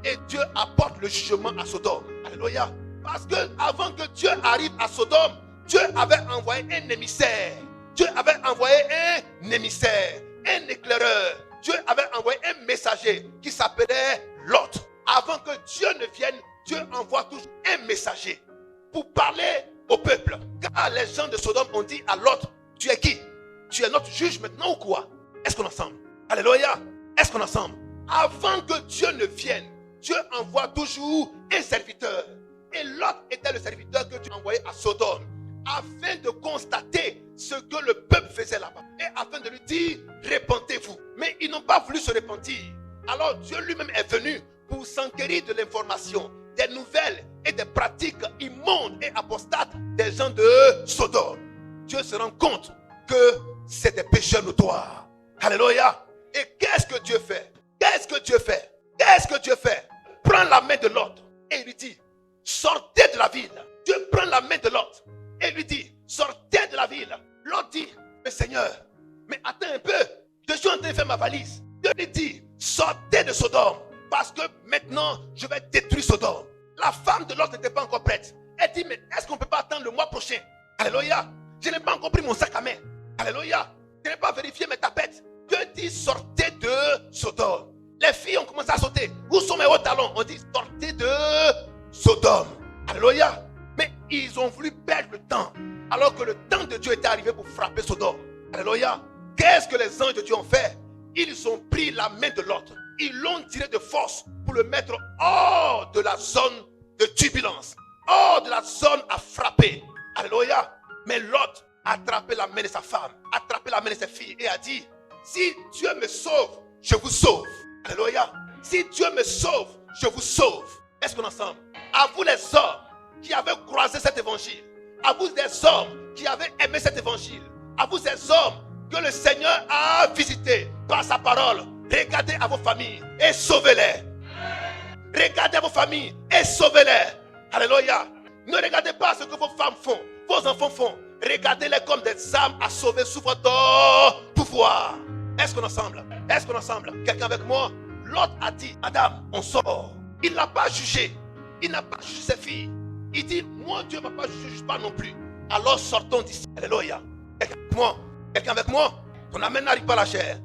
et Dieu apporte le jugement à Sodome. Alléluia. Parce que avant que Dieu arrive à Sodome, Dieu avait envoyé un émissaire. Dieu avait envoyé un émissaire, un éclaireur. Dieu avait envoyé un messager qui s'appelait Lot. Avant que Dieu ne vienne, Dieu envoie toujours un messager pour parler au peuple. Car les gens de Sodome ont dit à Lot, tu es qui? Tu es notre juge maintenant ou quoi? Est-ce qu'on est ensemble? Alléluia. Est-ce qu'on est ensemble? Avant que Dieu ne vienne, Dieu envoie toujours un serviteur. Et Lot était le serviteur que Dieu envoyait à Sodome, afin de constater ce que le peuple faisait là-bas. Et afin de lui dire, répentez-vous. Mais ils n'ont pas voulu se repentir. Alors Dieu lui-même est venu pour s'enquérir de l'information, des nouvelles et des pratiques immondes et apostates des gens de Sodome. Dieu se rend compte que c'est des pécheurs notoires. Alléluia. Et qu'est-ce que Dieu fait? Qu'est-ce que Dieu fait? Qu'est-ce que Dieu fait? Prends la main de Lot et lui dit, sortez de la ville. Dieu prend la main de Lot et lui dit, sortez de la ville. Lot dit, mais Seigneur, mais attends un peu, je suis en train de faire ma valise. Dieu lui dit, sortez de Sodome, parce que maintenant je vais détruire Sodome. La femme de Lot n'était pas encore prête. Elle dit, mais est-ce qu'on ne peut pas attendre le mois prochain? Alléluia. Je n'ai pas encore pris mon sac à main. Alléluia. Je n'ai pas vérifié mes tapettes. Dieu dit, sortez de Sodome. Les filles ont commencé à sauter. Où sont mes hauts talons? On dit, sortez de Sodome. Alléluia. Mais ils ont voulu perdre le temps, alors que le temps de Dieu était arrivé pour frapper Sodome. Alléluia. Qu'est-ce que les anges de Dieu ont fait? Ils ont pris la main de l'autre. Ils l'ont tiré de force pour le mettre hors de la zone de turbulence, hors de la zone à frapper. Alléluia. Mais Lot a attrapé la main de sa femme, a attrapé la main de ses filles et a dit, si Dieu me sauve, je vous sauve. Alléluia. Si Dieu me sauve, je vous sauve. Est-ce qu'on est ensemble? À vous les hommes qui avaient croisé cet évangile, à vous les hommes qui avaient aimé cet évangile, à vous ces hommes que le Seigneur a visités par sa parole, regardez à vos familles et sauvez-les. Regardez à vos familles et sauvez-les. Alléluia. Ne regardez pas ce que vos femmes font, vos enfants font. Regardez-les comme des âmes à sauver sous votre pouvoir. Est-ce qu'on est ensemble? Est-ce qu'on est ensemble? Quelqu'un avec moi? L'autre a dit, madame, on sort. Il n'a pas jugé. Il n'a pas jugé ses filles. Il dit, moi Dieu ne va pas juger pas non plus. Alors sortons d'ici. Alléluia. Quelqu'un avec moi? Quelqu'un avec moi? Ton amen n'arrive pas à la chair.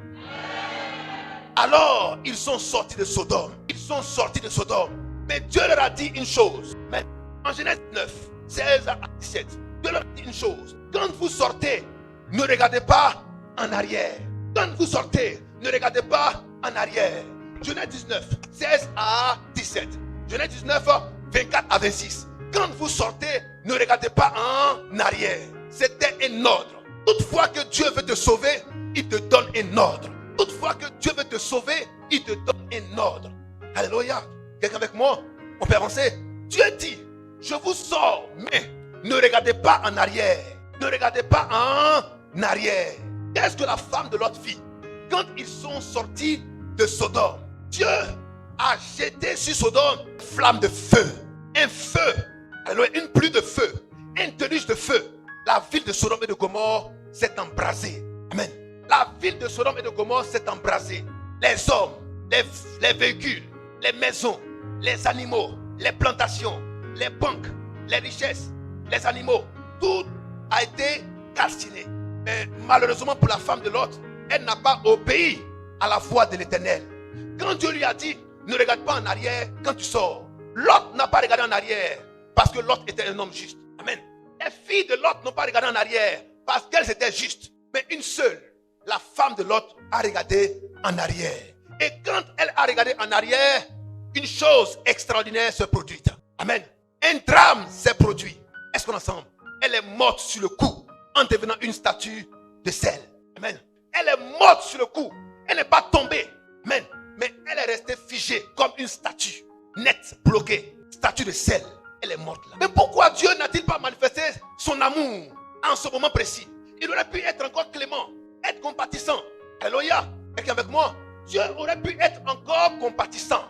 Alors ils sont sortis de Sodome. Ils sont sortis de Sodome. Mais Dieu leur a dit une chose. Mais en Genèse 9, 16 à 17, Dieu leur a dit une chose. Quand vous sortez, ne regardez pas en arrière. Quand vous sortez, ne regardez pas en arrière. Genèse 19, 16 à 17. Genèse 19, 24 à 26. Quand vous sortez, ne regardez pas en arrière. C'était un ordre. Toutefois que Dieu veut te sauver, il te donne un ordre. Toutefois que Dieu veut te sauver, il te donne un ordre. Alléluia. Quelqu'un avec moi? On peut avancer. Dieu dit, je vous sors, mais ne regardez pas en arrière. Ne regardez pas en arrière. Qu'est-ce que la femme de Lot fit? Quand ils sont sortis de Sodome, Dieu a jeté sur Sodome une flamme de feu. Un feu. Alléluia. Une pluie de feu. Un déluge de feu. La ville de Sodome et de Gomorrhe s'est embrasée. Amen. La ville de Sodome et de Gomorrhe s'est embrasée. Les hommes, les véhicules, les maisons, les animaux, les plantations, les banques, les richesses, les animaux, tout a été calciné. Mais malheureusement pour la femme de Lot, elle n'a pas obéi à la voix de l'Éternel. Quand Dieu lui a dit, ne regarde pas en arrière quand tu sors. Lot n'a pas regardé en arrière parce que Lot était un homme juste. Amen. Les filles de Lot n'ont pas regardé en arrière parce qu'elles étaient justes. Mais une seule, la femme de Lot, a regardé en arrière. Et quand elle a regardé en arrière, une chose extraordinaire se produit. Amen. Un drame s'est produit. Est-ce qu'on est ensemble? Elle est morte sur le coup en devenant une statue de sel. Amen. Elle est morte sur le coup. Elle n'est pas tombée. Amen. Mais elle est restée figée comme une statue. Nette, bloquée. Statue de sel. Elle est morte là. Mais pourquoi Dieu n'a-t-il pas manifesté son amour en ce moment précis? Il aurait pu être encore clément, être compatissant. Alléluia. Quelqu'un avec moi? Dieu aurait pu être encore compatissant,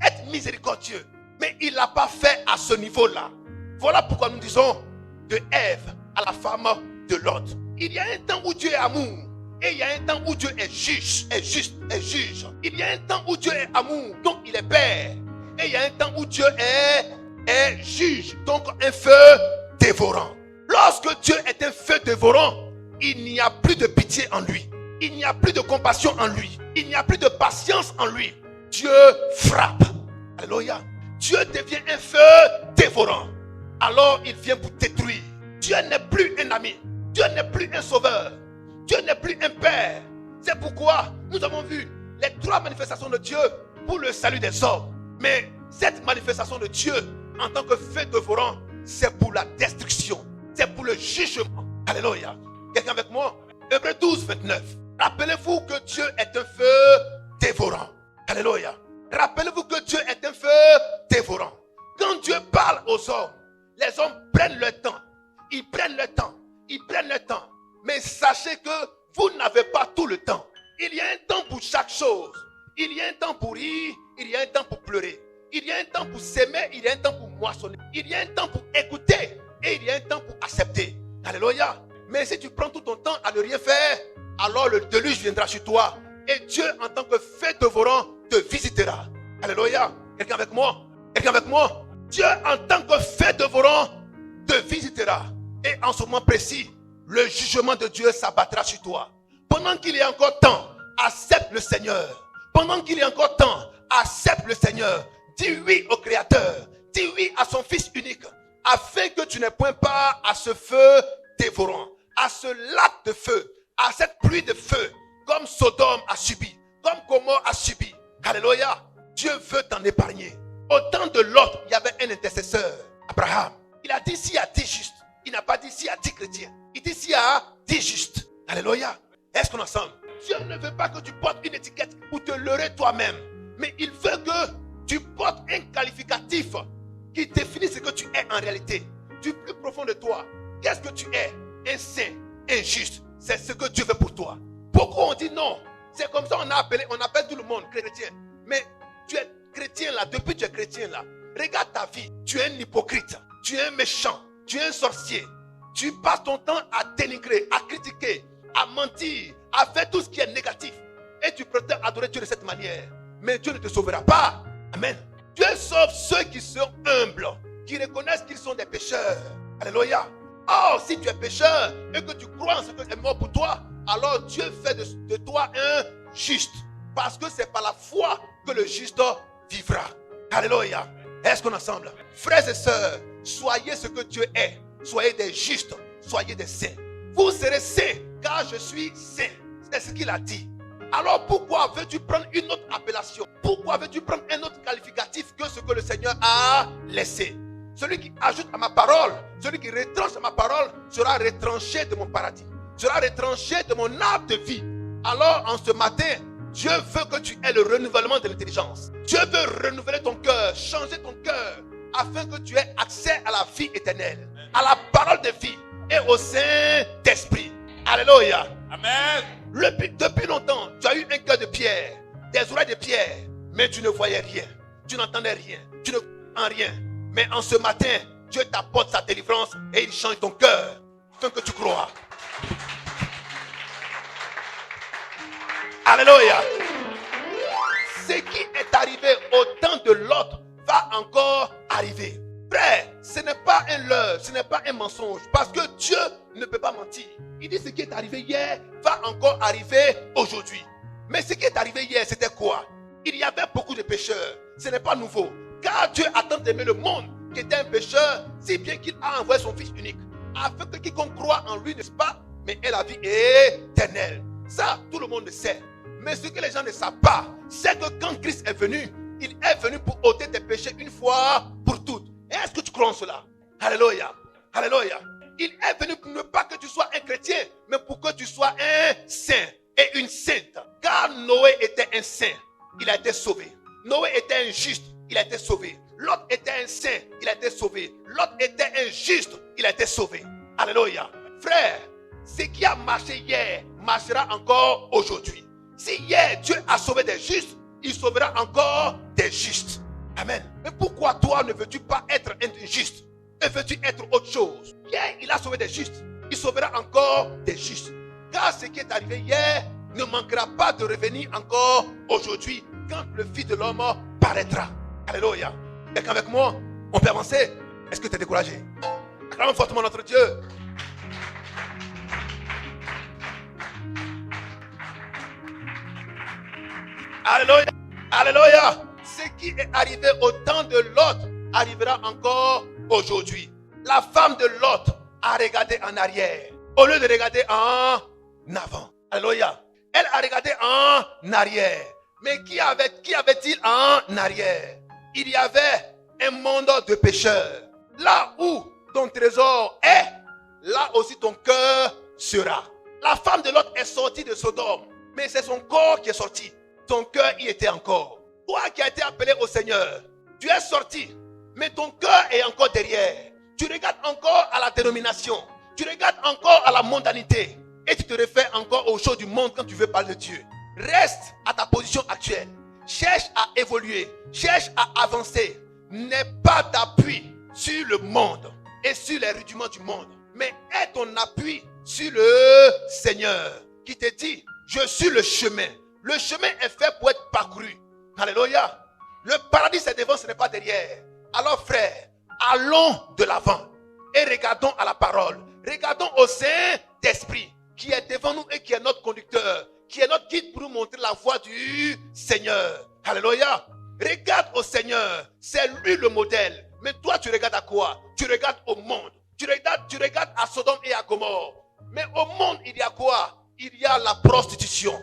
être miséricordieux. Mais il ne l'a pas fait à ce niveau-là. Voilà pourquoi nous disons de Ève à la femme de Lot. Il y a un temps où Dieu est amour. Et il y a un temps où Dieu est juge, est juste, est juge. Il y a un temps où Dieu est amour, donc il est père. Et il y a un temps où Dieu est juge, donc un feu dévorant. Lorsque Dieu est un feu dévorant, il n'y a plus de pitié en lui. Il n'y a plus de compassion en lui. Il n'y a plus de patience en lui. Dieu frappe. Alléluia. Dieu devient un feu dévorant. Alors il vient pour détruire. Dieu n'est plus un ami. Dieu n'est plus un sauveur. Dieu n'est plus un père. C'est pourquoi nous avons vu les 3 manifestations de Dieu pour le salut des hommes. Mais cette manifestation de Dieu en tant que feu dévorant, c'est pour la destruction. C'est pour le jugement. Alléluia. Quelqu'un avec moi? Hébreux 12, 29. Rappelez-vous que Dieu est un feu dévorant. Alléluia. Rappelez-vous que Dieu est un feu dévorant. Quand Dieu parle aux hommes, les hommes prennent le temps. Ils prennent le temps. Ils prennent le temps. Mais sachez que vous n'avez pas tout le temps. Il y a un temps pour chaque chose. Il y a un temps pour rire. Il y a un temps pour pleurer. Il y a un temps pour s'aimer. Il y a un temps pour moissonner. Il y a un temps pour écouter. Et il y a un temps pour accepter. Alléluia. Mais si tu prends tout ton temps à ne rien faire, alors le déluge viendra sur toi. Et Dieu, en tant que feu dévorant, te visitera. Alléluia. Quelqu'un avec moi? Quelqu'un avec moi? Dieu, en tant que feu dévorant, te visitera. Et en ce moment précis, le jugement de Dieu s'abattra sur toi. Pendant qu'il y a encore temps, accepte le Seigneur. Pendant qu'il y a encore temps, accepte le Seigneur. Dis oui au Créateur. Dis oui à son Fils unique. Afin que tu n'aies point part à ce feu dévorant, à ce lac de feu, à cette pluie de feu, comme Sodome a subi, comme Gomorrhe a subi. Alléluia. Dieu veut t'en épargner. Au temps de Lot, il y avait un intercesseur, Abraham. Il a dit s'il y a 10 justes. Il n'a pas dit s'il y a 10 chrétiens. Il dit s'il y a 10 justes. Alléluia. Est-ce qu'on est ensemble? Dieu ne veut pas que tu portes une étiquette pour te leurrer toi-même. Mais il veut que tu portes un qualificatif qui définit ce que tu es en réalité. Du plus profond de toi. Qu'est-ce que tu es? Un saint, un juste. C'est ce que Dieu veut pour toi. Pourquoi on dit non? C'est comme ça on appelle tout le monde chrétien. Mais tu es chrétien là, depuis que tu es chrétien là. Regarde ta vie. Tu es un hypocrite. Tu es un méchant. Tu es un sorcier. Tu passes ton temps à dénigrer, à critiquer, à mentir, à faire tout ce qui est négatif. Et tu prétends adorer Dieu de cette manière. Mais Dieu ne te sauvera pas. Amen. Dieu sauve ceux qui sont humbles, qui reconnaissent qu'ils sont des pécheurs. Alléluia. Or, si tu es pécheur et que tu crois en ce que est mort pour toi, alors Dieu fait de toi un juste. Parce que c'est par la foi que le juste vivra. Alléluia. Est-ce qu'on est ensemble? Frères et sœurs, soyez ce que Dieu est. Soyez des justes, soyez des saints. Vous serez saints, car je suis saint. C'est ce qu'il a dit. Alors pourquoi veux-tu prendre une autre appellation? Pourquoi veux-tu prendre un autre qualificatif que ce que le Seigneur a laissé? Celui qui ajoute à ma parole, celui qui retranche à ma parole, sera retranché de mon paradis, sera retranché de mon arbre de vie. Alors en ce matin, Dieu veut que tu aies le renouvellement de l'intelligence. Dieu veut renouveler ton cœur, changer ton cœur, afin que tu aies accès à la vie éternelle, à la parole de vie et au Saint-Esprit. Alléluia. Amen. Depuis longtemps, tu as eu un cœur de pierre, des oreilles de pierre, mais tu ne voyais rien, tu n'entendais rien, tu ne comprends rien. Mais en ce matin, Dieu t'apporte sa délivrance et il change ton cœur, afin que tu crois. Alléluia. Ce qui est arrivé au temps de Lot va encore arriver. Frère, ce n'est pas un leurre, ce n'est pas un mensonge, parce que Dieu ne peut pas mentir. Il dit ce qui est arrivé hier va encore arriver aujourd'hui. Mais ce qui est arrivé hier, c'était quoi? Il y avait beaucoup de pécheurs. Ce n'est pas nouveau. Car Dieu a tant aimé le monde qui était un pécheur, si bien qu'il a envoyé son Fils unique, afin que quiconque croit en lui, n'est-ce pas, mais ait la vie éternelle. Ça, tout le monde le sait. Mais ce que les gens ne savent pas, c'est que quand Christ est venu, il est venu pour ôter tes péchés une fois pour toutes. Est-ce que tu crois en cela? Alléluia. Alléluia. Il est venu pour ne pas que tu sois un chrétien, mais pour que tu sois un saint et une sainte. Car Noé était un saint, il a été sauvé. Noé était un juste, il a été sauvé. Lot était un saint, il a été sauvé. Lot était un juste, il a été sauvé. Alléluia. Frère, ce qui a marché hier marchera encore aujourd'hui. Si hier Dieu a sauvé des justes, il sauvera encore des justes. Amen. Mais pourquoi toi ne veux-tu pas être un juste? Et veux-tu être autre chose? Hier, il a sauvé des justes. Il sauvera encore des justes. Car ce qui est arrivé hier ne manquera pas de revenir encore aujourd'hui quand le Fils de l'homme paraîtra. Alléluia. Quelqu'un avec moi? On peut avancer? Est-ce que tu es découragé? Acclamons fortement notre Dieu. Alléluia. Alléluia. Ce qui est arrivé au temps de Lot arrivera encore aujourd'hui. La femme de Lot a regardé en arrière au lieu de regarder en avant. Alléluia. Elle a regardé en arrière. Mais qui avait-il en arrière? Il y avait un monde de pécheurs. Là où ton trésor est, là aussi ton cœur sera. La femme de Lot est sortie de Sodome, mais c'est son corps qui est sorti. Ton cœur y était encore. Toi qui as été appelé au Seigneur, tu es sorti, mais ton cœur est encore derrière. Tu regardes encore à la dénomination, tu regardes encore à la mondanité, et tu te réfères encore aux choses du monde quand tu veux parler de Dieu. Reste à ta position actuelle. Cherche à évoluer, cherche à avancer. N'aie pas d'appui sur le monde et sur les rudiments du monde, mais aie ton appui sur le Seigneur qui te dit, je suis le chemin. Le chemin est fait pour être parcouru. Alléluia. Le paradis c'est devant, ce n'est pas derrière. Alors frère, allons de l'avant et regardons à la parole. Regardons au Saint-Esprit qui est devant nous et qui est notre conducteur, qui est notre guide pour nous montrer la voie du Seigneur. Alléluia. Regarde au Seigneur, c'est lui le modèle. Mais toi tu regardes à quoi? Tu regardes au monde. Tu regardes à Sodome et à Gomorrhe. Mais au monde il y a quoi? Il y a la prostitution.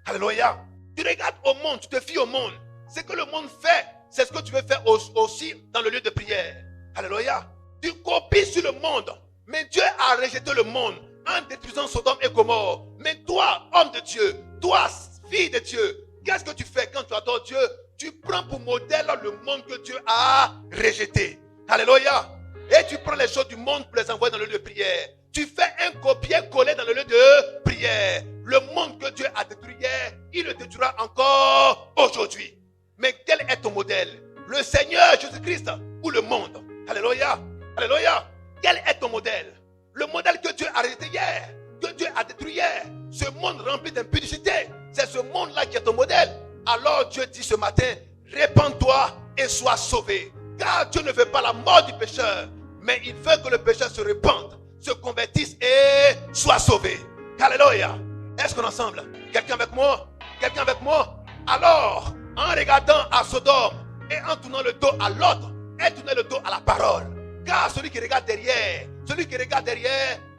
Alléluia. Tu regardes au monde, tu te fies au monde. Ce que le monde fait, c'est ce que tu veux faire aussi dans le lieu de prière. Alléluia. Tu copies sur le monde. Mais Dieu a rejeté le monde en détruisant Sodome et Gomorrhe. Mais toi, homme de Dieu, toi, fille de Dieu, qu'est-ce que tu fais quand tu adores Dieu? Tu prends pour modèle le monde que Dieu a rejeté. Alléluia. Et tu prends les choses du monde pour les envoyer dans le lieu de prière. Tu fais un copier-coller dans le lieu de prière. Le monde que Dieu a détruit hier, il le détruira encore aujourd'hui. Mais quel est ton modèle? Le Seigneur Jésus-Christ ou le monde? Alléluia. Alléluia. Quel est ton modèle? Le modèle que Dieu a rejeté hier, que Dieu a détruit hier. Ce monde rempli d'impudicité, c'est ce monde-là qui est ton modèle. Alors Dieu dit ce matin, répands-toi et sois sauvé. Car Dieu ne veut pas la mort du pécheur, mais il veut que le pécheur se répande, se convertisse et soit sauvé. Alléluia. Est-ce qu'on est ensemble? Quelqu'un avec moi? Quelqu'un avec moi? Alors, en regardant à Sodome et en tournant le dos à l'autre, et tournant le dos à la parole. Car celui qui regarde derrière,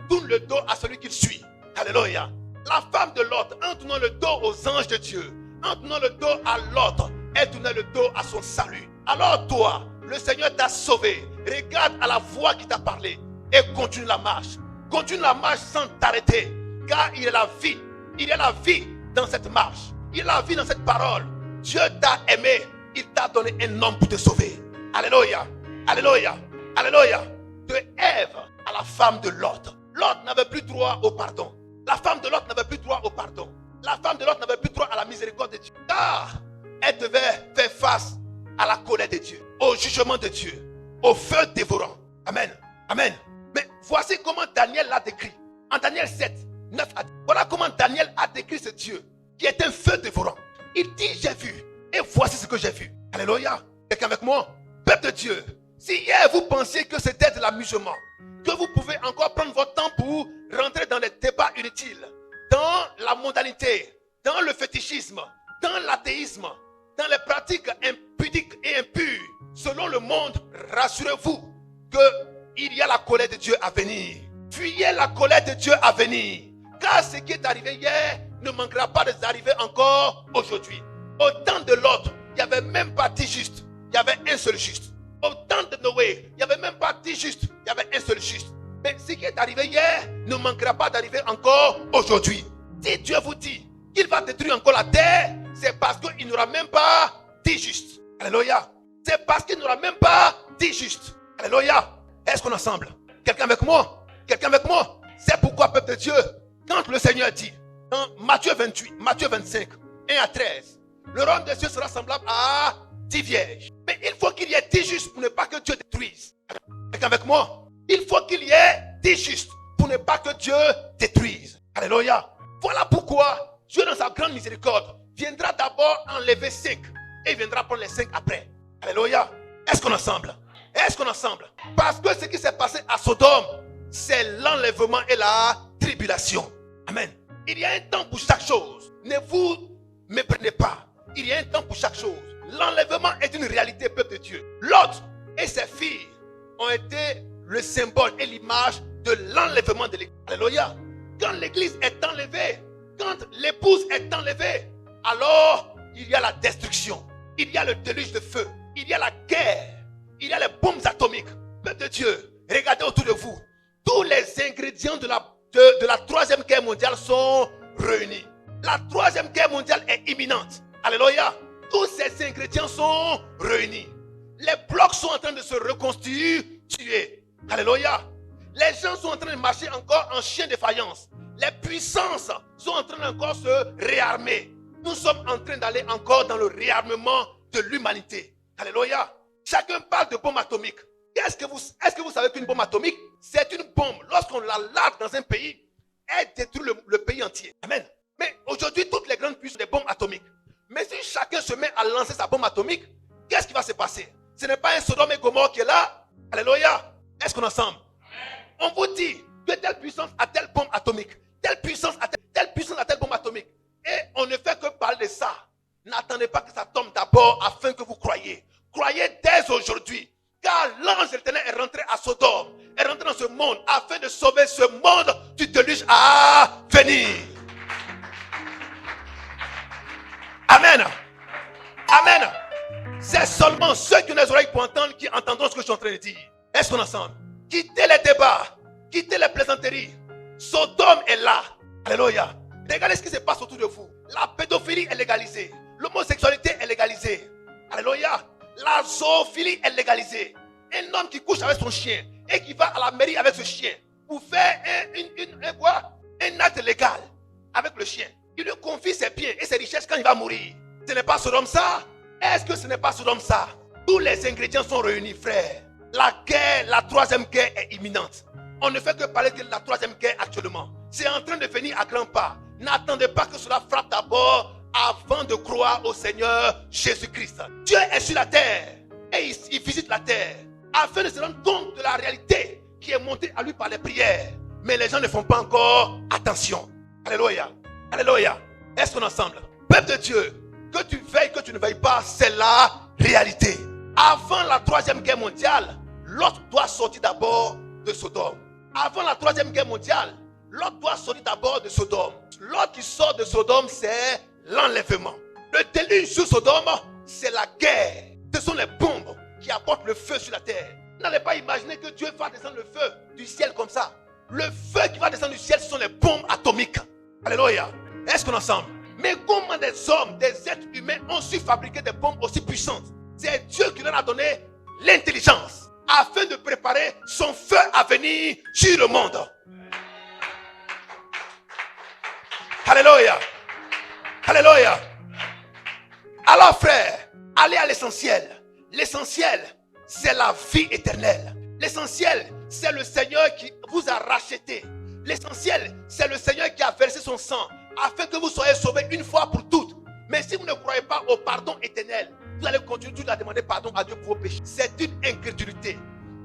tourne le dos à celui qu'il suit. Alléluia. La femme de Lot, en tournant le dos aux anges de Dieu, en tournant le dos à l'autre, elle tournait le dos à son salut. Alors toi, le Seigneur t'a sauvé. Regarde à la voix qui t'a parlé et continue la marche. Continue la marche sans t'arrêter. Car il y a la vie. Il y a la vie dans cette marche. Il y a la vie dans cette parole. Dieu t'a aimé. Il t'a donné un homme pour te sauver. Alléluia. Alléluia. Alléluia. De Ève à la femme de Lot. Lot n'avait plus droit au pardon. La femme de Lot n'avait plus droit au pardon. La femme de Lot n'avait plus droit à la miséricorde de Dieu. Car elle devait faire face à la colère de Dieu, au jugement de Dieu, au feu dévorant. Amen. Amen. Mais voici comment Daniel l'a décrit. En Daniel 7, 9 à 10. Voilà comment Daniel a décrit ce Dieu qui est un feu dévorant. Il dit, j'ai vu. Et voici ce que j'ai vu. Alléluia. Quelqu'un avec moi? Peuple de Dieu. Si hier vous pensiez que c'était de l'amusement, que vous pouvez encore prendre votre temps pour rentrer dans les débats inutiles, dans la mondanité, dans le fétichisme, dans l'athéisme, dans les pratiques impudiques et impures, selon le monde, rassurez-vous qu'il y a la colère de Dieu à venir. Fuyez la colère de Dieu à venir. Car ce qui est arrivé hier ne manquera pas d'arriver encore aujourd'hui. Au temps de Lot, il n'y avait même pas 10 justes, il y avait un seul juste. Au temps de Noé, il n'y avait même pas 10 justes, il y avait un seul juste. Mais ce qui est arrivé hier ne manquera pas d'arriver encore aujourd'hui. Si Dieu vous dit qu'il va détruire encore la terre, c'est parce qu'il n'aura même pas 10 justes. Alléluia. C'est parce qu'il n'aura même pas 10 justes. Alléluia. Est-ce qu'on est ensemble? Quelqu'un avec moi? Quelqu'un avec moi? C'est pourquoi, peuple de Dieu, quand le Seigneur dit dans Matthieu 28, Matthieu 25, 1 à 13, le royaume des cieux sera semblable à 10 vierges. Mais il faut qu'il y ait 10 justes pour ne pas que Dieu détruise. Quelqu'un avec moi? Il faut qu'il y ait 10 justes pour ne pas que Dieu détruise. Alléluia. Voilà pourquoi Dieu, dans sa grande miséricorde, viendra d'abord enlever 5 et viendra prendre les 5 après. Alléluia. Est-ce qu'on est ensemble? Est-ce qu'on est ensemble? Parce que ce qui s'est passé à Sodome, c'est l'enlèvement et la tribulation. Amen. Il y a un temps pour chaque chose. Ne vous méprenez pas. Il y a un temps pour chaque chose. L'enlèvement est une réalité, peuple de Dieu. Lot et ses filles ont été le symbole et l'image de l'enlèvement de l'église. Alléluia. Quand l'église est enlevée, quand l'épouse est enlevée, alors il y a la destruction. Il y a le déluge de feu. Il y a la guerre. Il y a les bombes atomiques. Peuple de Dieu, regardez autour de vous. Tous les ingrédients de la troisième guerre mondiale sont réunis. La troisième guerre mondiale est imminente. Alléluia. Tous ces ingrédients sont réunis. Les blocs sont en train de se reconstituer. Alléluia. Les gens sont en train de marcher encore en chien de faïence. Les puissances sont en train encore de se réarmer. Nous sommes en train d'aller encore dans le réarmement de l'humanité. Alléluia. Chacun parle de bombe atomique. Est-ce que vous savez qu'une bombe atomique, c'est une bombe. Lorsqu'on la largue dans un pays, elle détruit le pays entier. Amen. Mais aujourd'hui, toutes les grandes puissances sont des bombes atomiques. Mais si chacun se met à lancer sa bombe atomique, qu'est-ce qui va se passer? Ce n'est pas un Sodome et Gomorrhe qui est là. Alléluia. Est-ce qu'on est ensemble? On vous dit que telle puissance a telle bombe atomique. Telle puissance a telle bombe atomique. Et on ne fait que parler de ça. N'attendez pas que ça tombe d'abord afin que vous croyiez. Croyez dès aujourd'hui. Car l'ange de l'Éternel est rentré à Sodome. Est rentré dans ce monde afin de sauver ce monde du déluge à venir. Amen. Amen. C'est seulement ceux qui ont les oreilles pour entendre qui entendront ce que je suis en train de dire. Est-ce qu'on est ensemble? Quittez les débats. Quittez les plaisanteries. Sodome est là. Alléluia. Regardez ce qui se passe autour de vous. La pédophilie est légalisée. L'homosexualité est légalisée. Alléluia. La zoophilie est légalisée. Un homme qui couche avec son chien et qui va à la mairie avec ce chien pour faire un acte légal avec le chien. Il lui confie ses biens et ses richesses quand il va mourir. Ce n'est pas Sodome ça? Est-ce que ce n'est pas Sodome ça? Tous les ingrédients sont réunis, frère. La guerre, la troisième guerre est imminente. On ne fait que parler de la troisième guerre actuellement. C'est en train de venir à grands pas. N'attendez pas que cela frappe d'abord avant de croire au Seigneur Jésus-Christ. Dieu est sur la terre et il visite la terre afin de se rendre compte de la réalité qui est montée à lui par les prières. Mais les gens ne font pas encore attention. Alléluia. Alléluia. Est-ce qu'on est ensemble? Peuple de Dieu, que tu veilles, que tu ne veilles pas, c'est la réalité. Avant la troisième guerre mondiale, Lot doit sortir d'abord de Sodome. Avant la troisième guerre mondiale, Lot doit sortir d'abord de Sodome. Lot qui sort de Sodome, c'est l'enlèvement. Le déluge sur Sodome, c'est la guerre. Ce sont les bombes qui apportent le feu sur la terre. N'allez pas imaginer que Dieu va descendre le feu du ciel comme ça. Le feu qui va descendre du ciel, ce sont les bombes atomiques. Alléluia. Est-ce qu'on est ensemble? Mais comment des hommes, des êtres humains ont su fabriquer des bombes aussi puissantes? C'est Dieu qui leur a donné l'intelligence afin de préparer son feu à venir sur le monde. Alléluia. Alléluia. Alors frère, allez à l'essentiel. L'essentiel, c'est la vie éternelle. L'essentiel, c'est le Seigneur qui vous a racheté. L'essentiel, c'est le Seigneur qui a versé son sang afin que vous soyez sauvés une fois pour toutes. Mais si vous ne croyez pas au pardon éternel, vous allez continuer à demander pardon à Dieu pour vos péchés. C'est une incrédulité.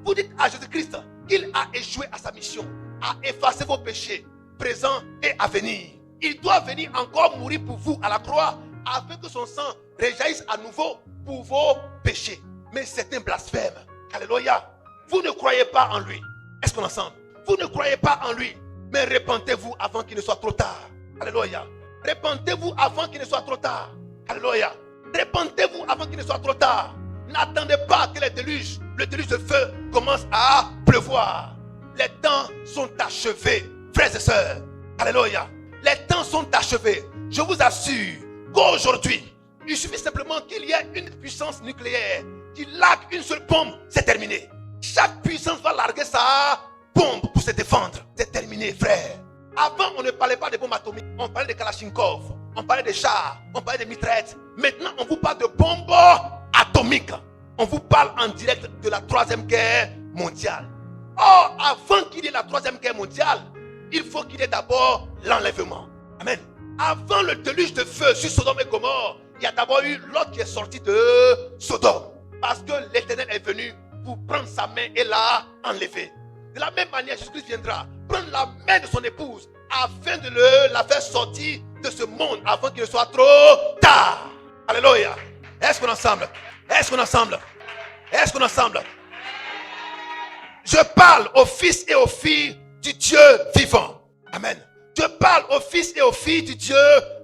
Vous dites à Jésus-Christ qu'il a échoué à sa mission, à effacer vos péchés, présents et à venir. Il doit venir encore mourir pour vous à la croix, afin que son sang réjaillisse à nouveau pour vos péchés. Mais c'est un blasphème. Alléluia. Vous ne croyez pas en lui. Est-ce qu'on est ensemble? Vous ne croyez pas en lui. Mais repentez-vous avant qu'il ne soit trop tard. Alléluia. Repentez-vous avant qu'il ne soit trop tard. Alléluia. Repentez-vous avant qu'il ne soit trop tard. N'attendez pas que le déluge de feu commence à pleuvoir. Les temps sont achevés, frères et sœurs. Alléluia. Les temps sont achevés. Je vous assure qu'aujourd'hui, il suffit simplement qu'il y ait une puissance nucléaire qui largue une seule bombe, c'est terminé. Chaque puissance va larguer sa bombe pour se défendre. C'est terminé, frère. Avant, on ne parlait pas de bombes atomiques. On parlait de Kalachnikov, on parlait de chars, on parlait de mitraillettes. Maintenant, on vous parle de bombes atomiques. On vous parle en direct de la troisième guerre mondiale. Or, avant qu'il y ait la troisième guerre mondiale, il faut qu'il y ait d'abord l'enlèvement. Amen. Avant le déluge de feu sur Sodome et Gomorrhe, il y a d'abord eu Lot qui est sorti de Sodome. Parce que l'Éternel est venu pour prendre sa main et la enlever. De la même manière, Jésus-Christ viendra prendre la main de son épouse afin de la faire sortir de ce monde avant qu'il ne soit trop tard. Alléluia. Est-ce qu'on est ensemble? Est-ce qu'on est ensemble? Est-ce qu'on est ensemble? Je parle aux fils et aux filles du Dieu vivant. Amen. Je parle aux fils et aux filles du Dieu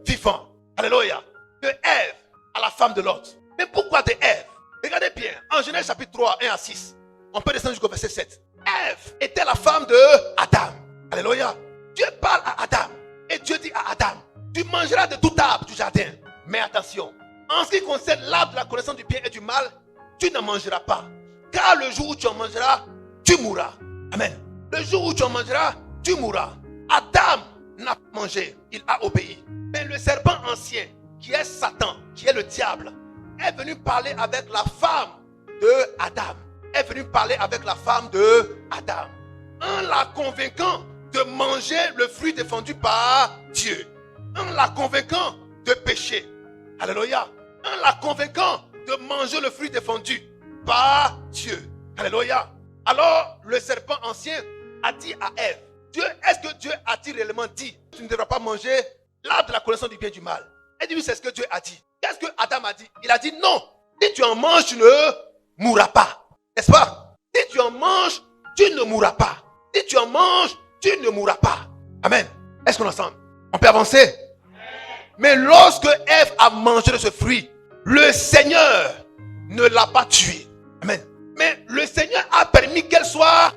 vivant. Alléluia. De Ève à la femme de Lot. Mais pourquoi de Ève? Regardez bien. En Genèse chapitre 3, 1 à 6. On peut descendre jusqu'au verset 7. Ève était la femme de Adam. Alléluia. Dieu parle à Adam. Et Dieu dit à Adam, tu mangeras de tout arbre du jardin. Mais attention, en ce qui concerne l'arbre de la connaissance du bien et du mal, tu ne mangeras pas. Car le jour où tu en mangeras, tu mourras. Amen. Le jour où tu en mangeras, tu mourras. Adam n'a pas mangé, il a obéi. Mais le serpent ancien, qui est Satan, qui est le diable, est venu parler avec la femme de Adam. Est venu parler avec la femme de Adam. En la convainquant de manger le fruit défendu par Dieu. En la convainquant de pécher. Alléluia. En la convainquant de manger le fruit défendu par Dieu. Alléluia. Alors le serpent ancien a dit à Ève, est-ce que Dieu a-t-il réellement dit, tu ne devras pas manger l'arbre de la connaissance du bien et du mal? Elle dit oui, c'est ce que Dieu a dit. Qu'est-ce que Adam a dit? Il a dit non. Si tu en manges, tu ne mourras pas. N'est-ce pas? Si tu en manges, tu ne mourras pas. Si tu en manges, tu ne mourras pas. Amen. Est-ce qu'on est ensemble? On peut avancer? Mais lorsque Ève a mangé de ce fruit, le Seigneur ne l'a pas tué. Amen. Mais le Seigneur a permis qu'elle soit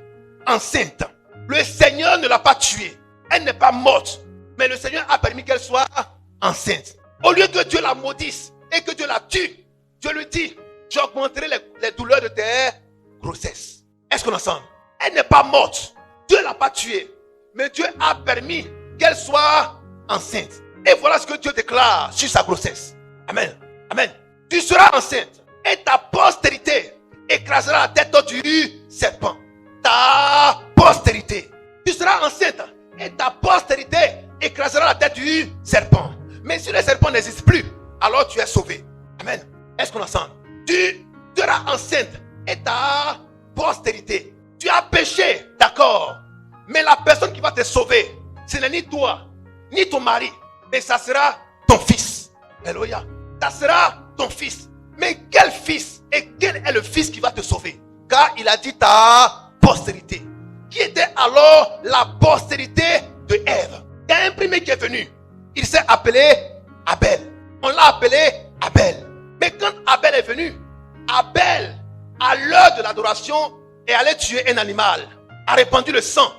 enceinte. Le Seigneur ne l'a pas tuée. Elle n'est pas morte. Mais le Seigneur a permis qu'elle soit enceinte. Au lieu que Dieu la maudisse et que Dieu la tue, Dieu lui dit, j'augmenterai les douleurs de tes grossesses. Est-ce qu'on est ensemble? Elle n'est pas morte. Dieu ne l'a pas tuée. Mais Dieu a permis qu'elle soit enceinte. Et voilà ce que Dieu déclare sur sa grossesse. Amen. Amen. Tu seras enceinte et ta postérité écrasera la tête du serpent. Ta postérité. Tu seras enceinte et ta postérité écrasera la tête du serpent. Mais si le serpent n'existe plus, alors tu es sauvé. Amen. Est-ce qu'on est ensemble? Tu seras enceinte et ta postérité. Tu as péché, d'accord. Mais la personne qui va te sauver, ce n'est ni toi, ni ton mari, mais ça sera ton fils. Alléluia. Ça sera ton fils. Mais quel fils? Et quel est le fils qui va te sauver? Car il a dit ta postérité. Qui était alors la postérité de Ève? Il y a un premier qui est venu. Il s'est appelé Abel. On l'a appelé Abel. Mais quand Abel est venu, Abel, à l'heure de l'adoration, est allé tuer un animal, a répandu le sang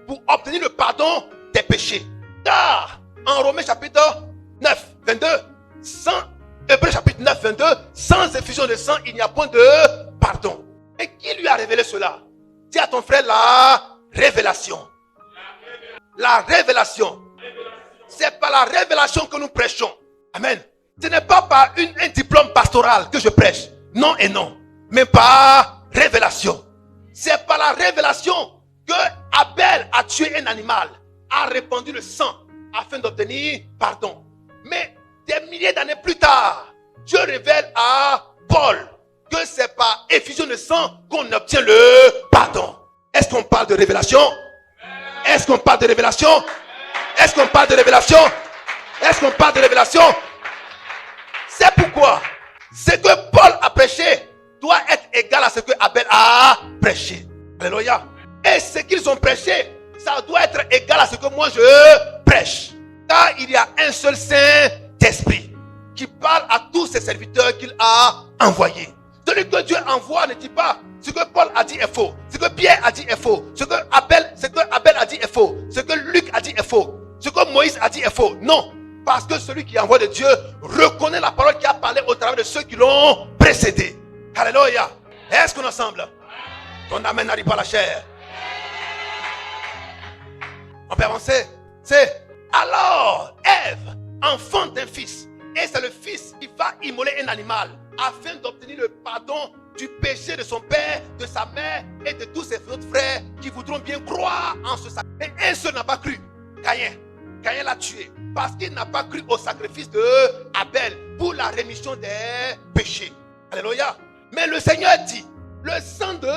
pour obtenir le pardon des péchés. Car en Romains chapitre 9, 22, Hébreux chapitre 9, 22, sans effusion de sang, il n'y a point de pardon. Et qui lui a révélé cela? Dis à ton frère la révélation. La révélation. C'est par la révélation que nous prêchons. Amen. Ce n'est pas par un diplôme pastoral que je prêche. Non et non. Mais par révélation. C'est par la révélation que Abel a tué un animal, a répandu le sang afin d'obtenir pardon. Mais des milliers d'années plus tard, Dieu révèle à Paul que c'est par effusion de sang qu'on obtient le pardon. Est-ce qu'on parle de révélation? Est-ce qu'on parle de révélation? Est-ce qu'on parle de révélation? Est-ce qu'on parle de révélation? C'est pourquoi ce que Paul a prêché doit être égal à ce que Abel a prêché. Alléluia. Et ce qu'ils ont prêché, ça doit être égal à ce que moi je prêche. Car il y a un seul Saint-Esprit qui parle à tous ses serviteurs qu'il a envoyés. Celui que Dieu envoie ne dit pas ce que Paul a dit est faux, ce que Pierre a dit est faux, ce que Abel a dit est faux, ce que Luc a dit est faux, ce que Moïse a dit est faux. Non, parce que celui qui envoie de Dieu reconnaît la parole qui a parlé au travers de ceux qui l'ont précédé. Alléluia. Est-ce qu'on est ensemble? Ton amen n'arrive pas à la chair. On peut avancer. C'est alors Ève enfante un fils. Et c'est le fils qui va immoler un animal afin d'obtenir le pardon du péché de son père, de sa mère et de tous ses autres frères qui voudront bien croire en ce sacrifice. Mais un seul n'a pas cru. Caïn. Caïn l'a tué parce qu'il n'a pas cru au sacrifice de Abel pour la rémission des péchés. Alléluia. Mais le Seigneur dit, le sang de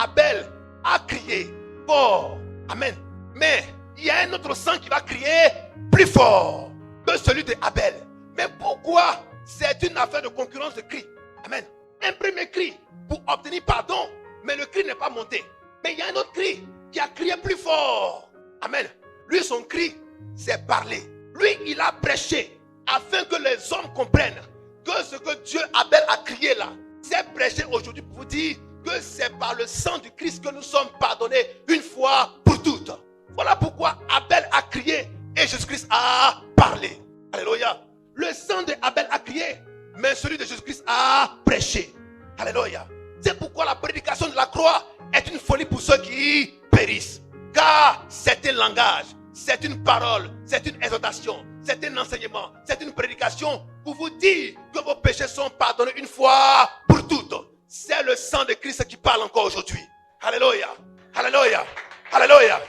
Abel a crié fort. Amen. Mais il y a un autre sang qui va crier plus fort que celui de Abel. Mais pourquoi? C'est une affaire de concurrence de cris. Amen. Un premier cri pour obtenir pardon, mais le cri n'est pas monté. Mais il y a un autre cri qui a crié plus fort. Amen. Lui, son cri, c'est parler. Lui, il a prêché afin que les hommes comprennent que ce que Dieu Abel a crié là, c'est prêché aujourd'hui pour vous dire que c'est par le sang du Christ que nous sommes pardonnés une fois pour toutes. Voilà pourquoi Abel a crié et Jésus-Christ a parlé. Alléluia. Le sang de Abel a crié, mais celui de Jésus-Christ a prêché. Alléluia. C'est pourquoi la prédication de la croix est une folie pour ceux qui périssent. Car c'est un langage, c'est une parole, c'est une exhortation, c'est un enseignement, c'est une prédication pour vous dire que vos péchés sont pardonnés une fois pour toutes. C'est le sang de Christ qui parle encore aujourd'hui. Alléluia. Alléluia. Alléluia.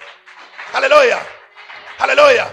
Alléluia. Alléluia.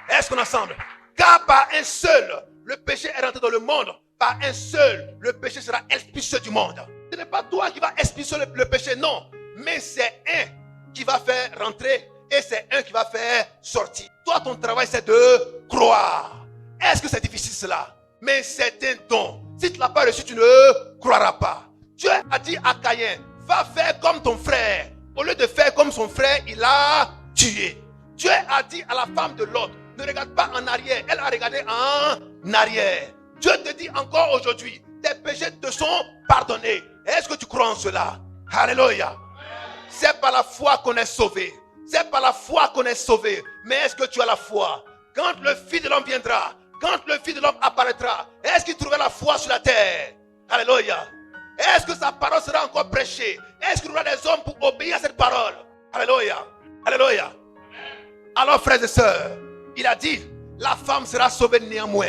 Est-ce qu'on est ensemble? Car par un seul, le péché est rentré dans le monde. Par un seul, le péché sera expulsé du monde. Ce n'est pas toi qui vas expulser le péché, non. Mais c'est un qui va faire rentrer et c'est un qui va faire sortir. Toi, ton travail, c'est de croire. Est-ce que c'est difficile cela? Mais c'est un don. Si tu ne l'as pas reçu, tu ne croiras pas. Dieu a dit à Caïn, va faire comme ton frère. Au lieu de faire comme son frère, il a tué. Dieu a dit à la femme de Lot, ne regarde pas en arrière. Elle a regardé en arrière. Dieu te dit encore aujourd'hui, tes péchés te sont pardonnés. Est-ce que tu crois en cela? Alléluia. C'est par la foi qu'on est sauvé. C'est par la foi qu'on est sauvé. Mais est-ce que tu as la foi? Quand le Fils de l'homme viendra, quand le Fils de l'homme apparaîtra, est-ce qu'il trouvera la foi sur la terre? Alléluia. Est-ce que sa parole sera encore prêchée? Est-ce qu'il y aura des hommes pour obéir à cette parole? Alléluia. Alléluia. Alors frères et sœurs, il a dit, la femme sera sauvée néanmoins.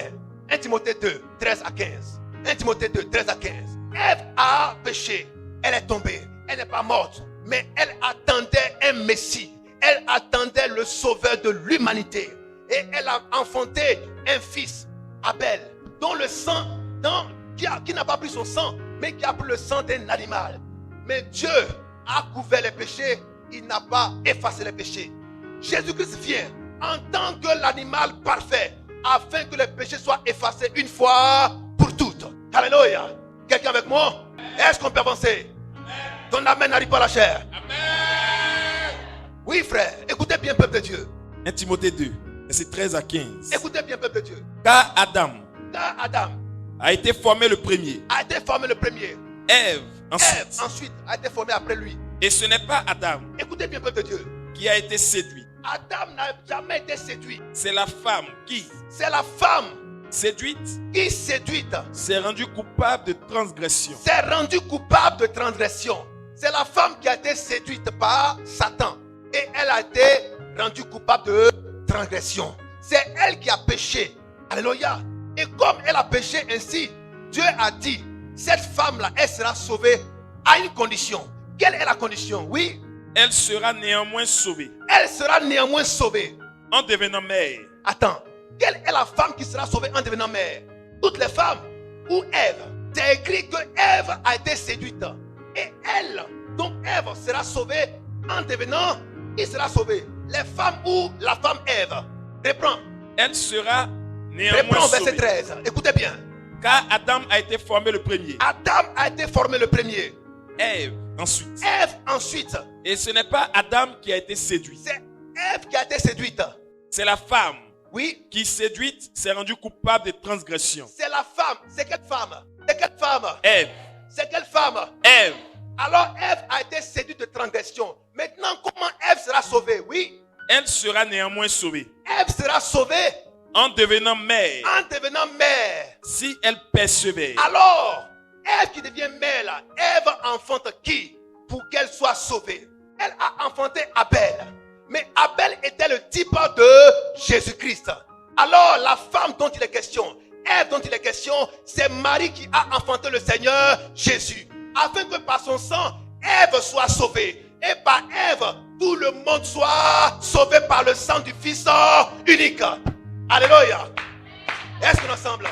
1 Timothée 2, 13 à 15. 1 Timothée 2, 13 à 15. Ève a péché. Elle est tombée. Elle n'est pas morte. Mais elle attendait un Messie. Elle attendait le sauveur de l'humanité. Et elle a enfanté un fils, Abel, dont le sang, qui n'a pas pris son sang, mais qui a pris le sang d'un animal. Mais Dieu a couvert les péchés. Il n'a pas effacé les péchés. Jésus-Christ vient en tant que l'animal parfait, afin que les péchés soient effacés une fois pour toutes. Alléluia. Quelqu'un avec moi? Est-ce qu'on peut avancer? Ton amen n'arrive pas à la chair. Amen. Oui frère, écoutez bien peuple de Dieu. 1 Timothée 2, verset 13 à 15. Écoutez bien peuple de Dieu. Car Adam a été formé le premier. Ève Ensuite ensuite a été formée après lui. Et ce n'est pas Adam Écoutez bien peuple de Dieu. qui a été séduit. Adam n'a jamais été séduit. C'est la femme qui, C'est la femme séduite, qui séduite s'est rendue coupable de transgression. s'est rendue coupable de transgression. C'est la femme qui a été séduite par Satan. Et elle a été rendue coupable de transgression. C'est elle qui a péché. Alléluia. Et comme elle a péché ainsi, Dieu a dit, cette femme-là, elle sera sauvée à une condition. Quelle est la condition? Oui. Elle sera néanmoins sauvée Elle sera néanmoins sauvée. en devenant mère. Attends. Quelle est la femme qui sera sauvée en devenant mère? Toutes les femmes ou Ève? C'est écrit que Ève a été séduite. Et elle, donc Ève sera sauvée en devenant. Qui sera sauvée? Les femmes ou la femme Ève? Reprends. Elle sera néanmoins Reprends verset sauvée. 13. Écoutez bien. Car Adam a été formé le premier. Adam a été formé le premier. Ève ensuite. Ève ensuite. Et ce n'est pas Adam qui a été séduit. C'est Ève qui a été séduite. C'est la femme Oui. qui, séduite, s'est rendue coupable de transgression. C'est la femme. C'est quelle femme? C'est quelle femme? Ève. C'est quelle femme? Ève. Alors Ève a été séduite de transgression. Maintenant, comment Ève sera sauvée? Oui. Elle sera néanmoins sauvée Ève sera sauvée en devenant mère en devenant mère. si elle persévère. Alors, Ève qui devient mère là, Ève enfante qui? Pour qu'elle soit sauvée. Elle a enfanté Abel. Mais Abel était le type de Jésus-Christ. Alors, la femme dont il est question, Ève dont il est question, c'est Marie qui a enfanté le Seigneur Jésus. Afin que par son sang, Ève soit sauvée. Et par Ève, tout le monde soit sauvé par le sang du Fils unique. Alléluia. Est-ce qu'on est ensemble?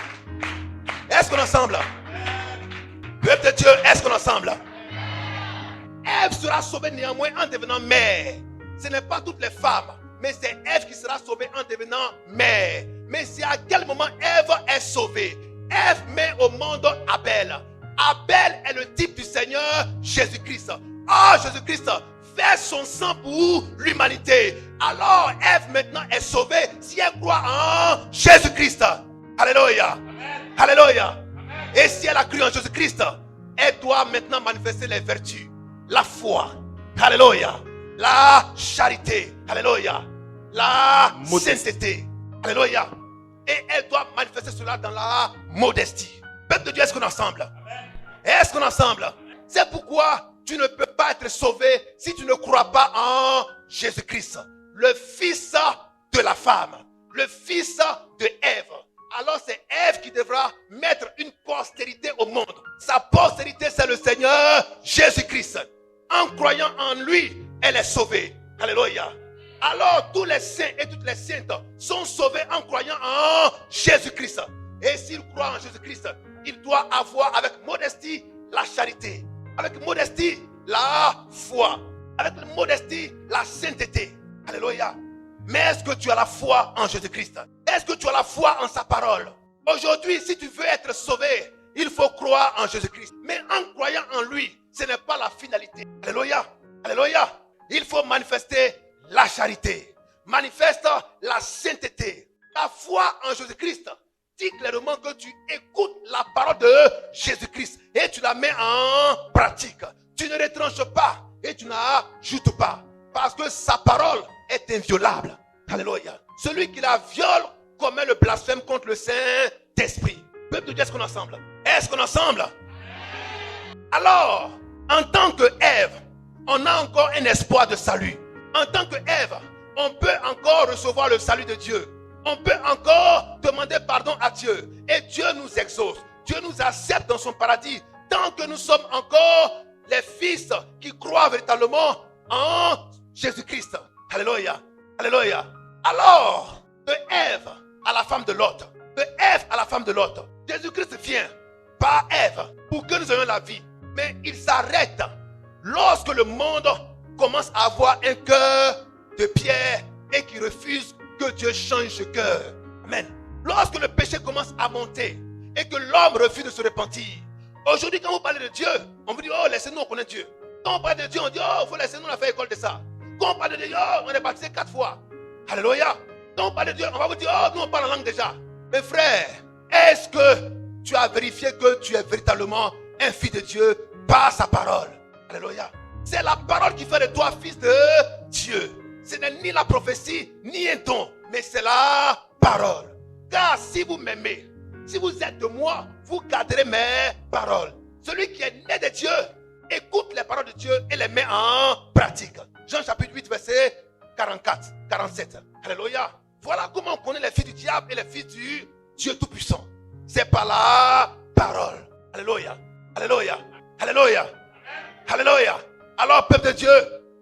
Est-ce qu'on est ensemble? Peuple de Dieu, est-ce qu'on est ensemble? Ève sera sauvée néanmoins en devenant mère. Ce n'est pas toutes les femmes, mais c'est Ève qui sera sauvée en devenant mère. Mais c'est à quel moment Ève est sauvée? Ève met au monde Abel. Abel est le type du Seigneur Jésus-Christ. Oh, Jésus-Christ fait son sang pour l'humanité. Alors Ève maintenant est sauvée si elle croit en Jésus-Christ. Alléluia. Amen. Alléluia. Amen. Et si elle a cru en Jésus-Christ, elle doit maintenant manifester les vertus. La foi. Alléluia. La charité. Alléluia. La sainteté. Alléluia. Et elle doit manifester cela dans la modestie. Peuple de Dieu, est-ce qu'on est ensemble? Est-ce qu'on est ensemble? C'est pourquoi tu ne peux pas être sauvé si tu ne crois pas en Jésus-Christ, le fils de la femme, le fils de Ève. Alors c'est Ève qui devra mettre une postérité au monde. Sa postérité, c'est le Seigneur Jésus-Christ. En croyant en lui, elle est sauvée. Alléluia. Alors tous les saints et toutes les saintes sont sauvés en croyant en Jésus-Christ. Et s'ils croient en Jésus-Christ, ils doivent avoir avec modestie la charité, avec modestie la foi, avec modestie la sainteté. Alléluia. Mais est-ce que tu as la foi en Jésus-Christ? Est-ce que tu as la foi en sa parole? Aujourd'hui, si tu veux être sauvé, il faut croire en Jésus-Christ. Mais en croyant en lui, ce n'est pas la finalité. Alléluia. Alléluia. Il faut manifester la charité, manifeste la sainteté. La foi en Jésus-Christ dit clairement que tu écoutes la parole de Jésus-Christ et tu la mets en pratique. Tu ne retranches pas et tu n'ajoutes pas. Parce que sa parole est inviolable. Alléluia. Celui qui la viole commet le blasphème contre le Saint-Esprit. Peuple de Dieu, est-ce qu'on est ensemble? Est-ce qu'on est ensemble? Alors, en tant que Ève, on a encore un espoir de salut. En tant que Ève, on peut encore recevoir le salut de Dieu. On peut encore demander pardon à Dieu. Et Dieu nous exauce. Dieu nous accepte dans son paradis. Tant que nous sommes encore les fils qui croient véritablement en Jésus-Christ. Alléluia. Alléluia. Alors, de Ève à la femme de Lot. De Ève à la femme de Lot. Jésus-Christ vient par Ève pour que nous ayons la vie. Mais il s'arrête lorsque le monde commence à avoir un cœur de pierre et qui refuse que Dieu change ce cœur. Amen. Lorsque le péché commence à monter et que l'homme refuse de se repentir. Aujourd'hui, quand vous parlez de Dieu, on vous dit, oh, laissez-nous, on connaît Dieu. Quand on parle de Dieu, on dit, oh, il faut laisser nous, on a fait école de ça. Quand on parle de Dieu, oh, on est baptisé 4 fois. Alléluia. Quand on parle de Dieu, on va vous dire, oh, nous, on parle en langue déjà. Mais frère, est-ce que tu as vérifié que tu es véritablement un fils de Dieu par sa parole? Alléluia. C'est la parole qui fait de toi fils de Dieu. Ce n'est ni la prophétie, ni un don, mais c'est la parole. Car si vous m'aimez, si vous êtes de moi, vous garderez mes paroles. Celui qui est né de Dieu, écoute les paroles de Dieu et les met en pratique. Jean chapitre 8, verset 44, 47. Alléluia. Voilà comment on connaît les fils du diable et les fils du Dieu Tout-Puissant. C'est par la parole. Alléluia. Alléluia. Alléluia. Alléluia. Alors, peuple de Dieu,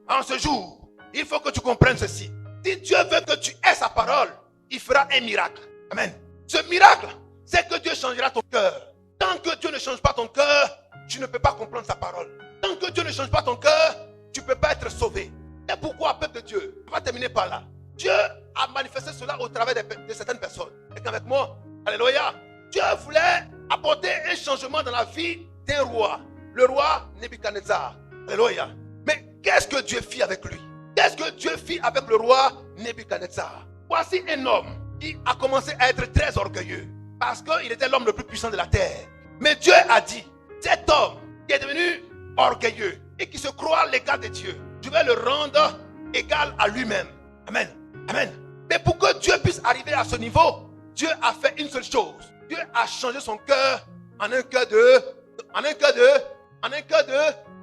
en ce jour, il faut que tu comprennes ceci. Si Dieu veut que tu aies sa parole, il fera un miracle. Amen. Ce miracle, c'est que Dieu changera ton cœur. Tant que Dieu ne change pas ton cœur, tu ne peux pas comprendre sa parole. Tant que Dieu ne change pas ton cœur, tu ne peux pas être sauvé. Et pourquoi, peuple de Dieu? On va terminer par là. Dieu a manifesté cela au travers de certaines personnes. Et avec moi, alléluia. Dieu voulait apporter un changement dans la vie d'un roi. Le roi Nebuchadnezzar. Alléluia. Mais qu'est-ce que Dieu fit avec lui? Qu'est-ce que Dieu fit avec le roi Nebuchadnezzar? Voici un homme qui a commencé à être très orgueilleux. Parce qu'il était l'homme le plus puissant de la terre. Mais Dieu a dit, cet homme qui est devenu orgueilleux et qui se croit l'égal de Dieu, je vais le rendre égal à lui-même. Amen. Amen. Mais pour que Dieu puisse arriver à ce niveau, Dieu a fait une seule chose. Dieu a changé son cœur en un cœur de...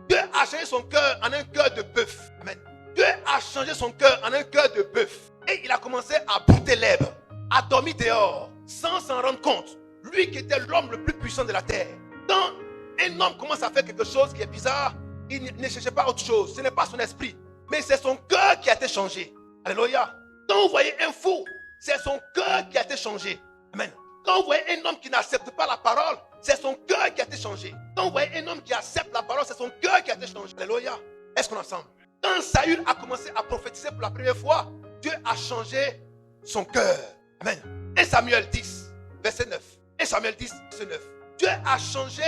Dieu a changé son cœur en un cœur de bœuf. Amen. Dieu a changé son cœur en un cœur de bœuf. Et il a commencé à brouter l'herbe, à dormir dehors, sans s'en rendre compte. Lui qui était l'homme le plus puissant de la terre. Quand un homme commence à faire quelque chose qui est bizarre, il ne cherchait pas autre chose. Ce n'est pas son esprit, mais c'est son cœur qui a été changé. Alléluia. Quand vous voyez un fou, c'est son cœur qui a été changé. Amen. Quand vous voyez un homme qui n'accepte pas la parole, c'est son cœur qui a été changé. Quand vous voyez un homme qui accepte la parole, c'est son cœur qui a été changé. Alléluia. Est-ce qu'on est ensemble? Quand Saül a commencé à prophétiser pour la première fois, Dieu a changé son cœur. Amen. 1 Samuel 10, verset 9. 1 Samuel 10, verset 9. Dieu a changé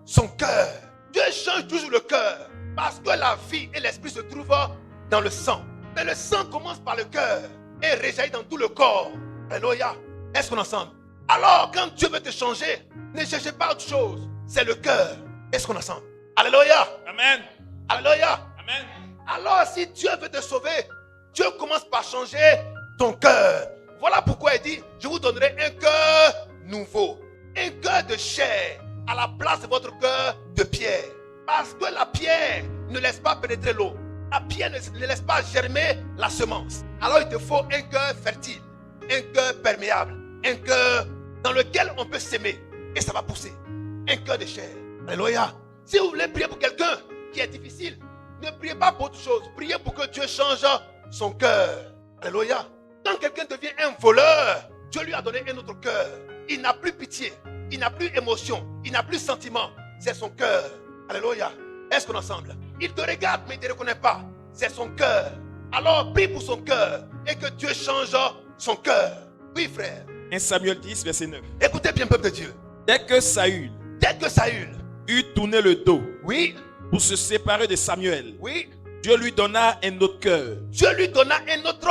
son cœur. Dieu change toujours le cœur. Parce que la vie et l'esprit se trouvent dans le sang. Mais le sang commence par le cœur et rejaillit dans tout le corps. Alléluia. Est-ce qu'on est ensemble? Alors, quand Dieu veut te changer, ne cherchez pas autre chose. C'est le cœur. Est-ce qu'on est ensemble? Alléluia. Amen. Alléluia. Amen. Alors, si Dieu veut te sauver, Dieu commence par changer ton cœur. Voilà pourquoi il dit, je vous donnerai un cœur nouveau. Un cœur de chair à la place de votre cœur de pierre. Parce que la pierre ne laisse pas pénétrer l'eau. La pierre ne laisse pas germer la semence. Alors il te faut un cœur fertile, un cœur perméable, un cœur dans lequel on peut s'aimer et ça va pousser. Un cœur de chair. Alléluia. Si vous voulez prier pour quelqu'un qui est difficile, ne priez pas pour autre chose. Priez pour que Dieu change son cœur. Alléluia. Quand quelqu'un devient un voleur, Dieu lui a donné un autre cœur. Il n'a plus pitié, il n'a plus émotion, il n'a plus sentiment. C'est son cœur. Alléluia. Est-ce qu'on est ensemble? Il te regarde mais il ne te reconnaît pas. C'est son cœur. Alors prie pour son cœur et que Dieu change son cœur. Oui frère. 1 Samuel 10, verset 9. Écoutez bien peuple de Dieu. Dès que Saül Eut tourné le dos oui, pour se séparer de Samuel, oui, Dieu lui donna un autre cœur. Dieu lui donna un autre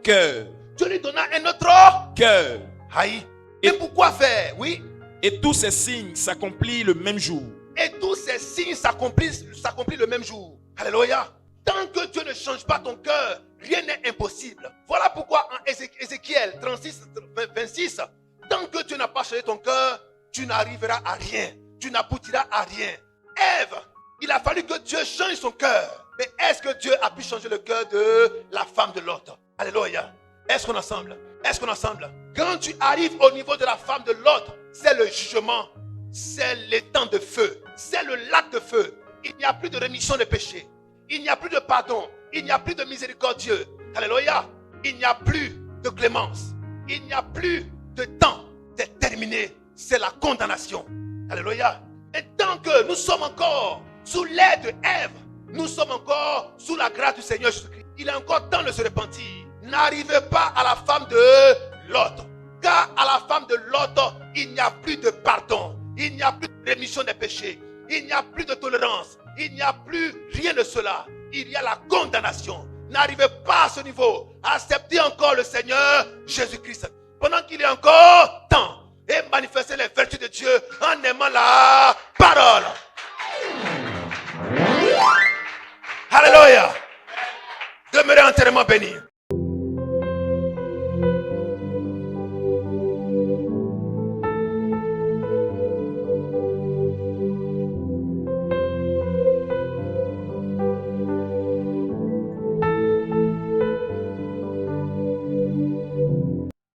Cœur. Dieu lui donna un autre Cœur. Aïe. Et pourquoi faire? Oui. Et tous ces signes s'accomplissent le même jour. Et tous ces signes s'accomplissent le même jour. Alléluia. Tant que Dieu ne change pas ton cœur, rien n'est impossible. Voilà pourquoi en Ézéchiel 36, 26, tant que Dieu n'a pas changé ton cœur, tu n'arriveras à rien. Tu n'aboutiras à rien. Ève, il a fallu que Dieu change son cœur. Mais est-ce que Dieu a pu changer le cœur de la femme de Lot? Alléluia. Est-ce qu'on est ensemble? Est-ce qu'on est ensemble? Quand tu arrives au niveau de la femme de Lot, c'est le jugement. C'est l'étang de feu. C'est le lac de feu. Il n'y a plus de rémission des péchés. Il n'y a plus de pardon. Il n'y a plus de miséricordieux. Alléluia. Il n'y a plus de clémence. Il n'y a plus de temps. C'est terminé. C'est la condamnation. Alléluia. Et tant que nous sommes encore sous l'aide de Ève, nous sommes encore sous la grâce du Seigneur Jésus-Christ. Il est encore temps de se repentir. N'arrivez pas à la femme de Lot. Car à la femme de Lot, il n'y a plus de pardon. Il n'y a plus de rémission des péchés. Il n'y a plus de tolérance. Il n'y a plus rien de cela. Il y a la condamnation. N'arrivez pas à ce niveau. Acceptez encore le Seigneur Jésus-Christ. Pendant qu'il est encore temps. Et manifestez les vertus de Dieu en aimant la parole. Alléluia. Demeurez entièrement bénis.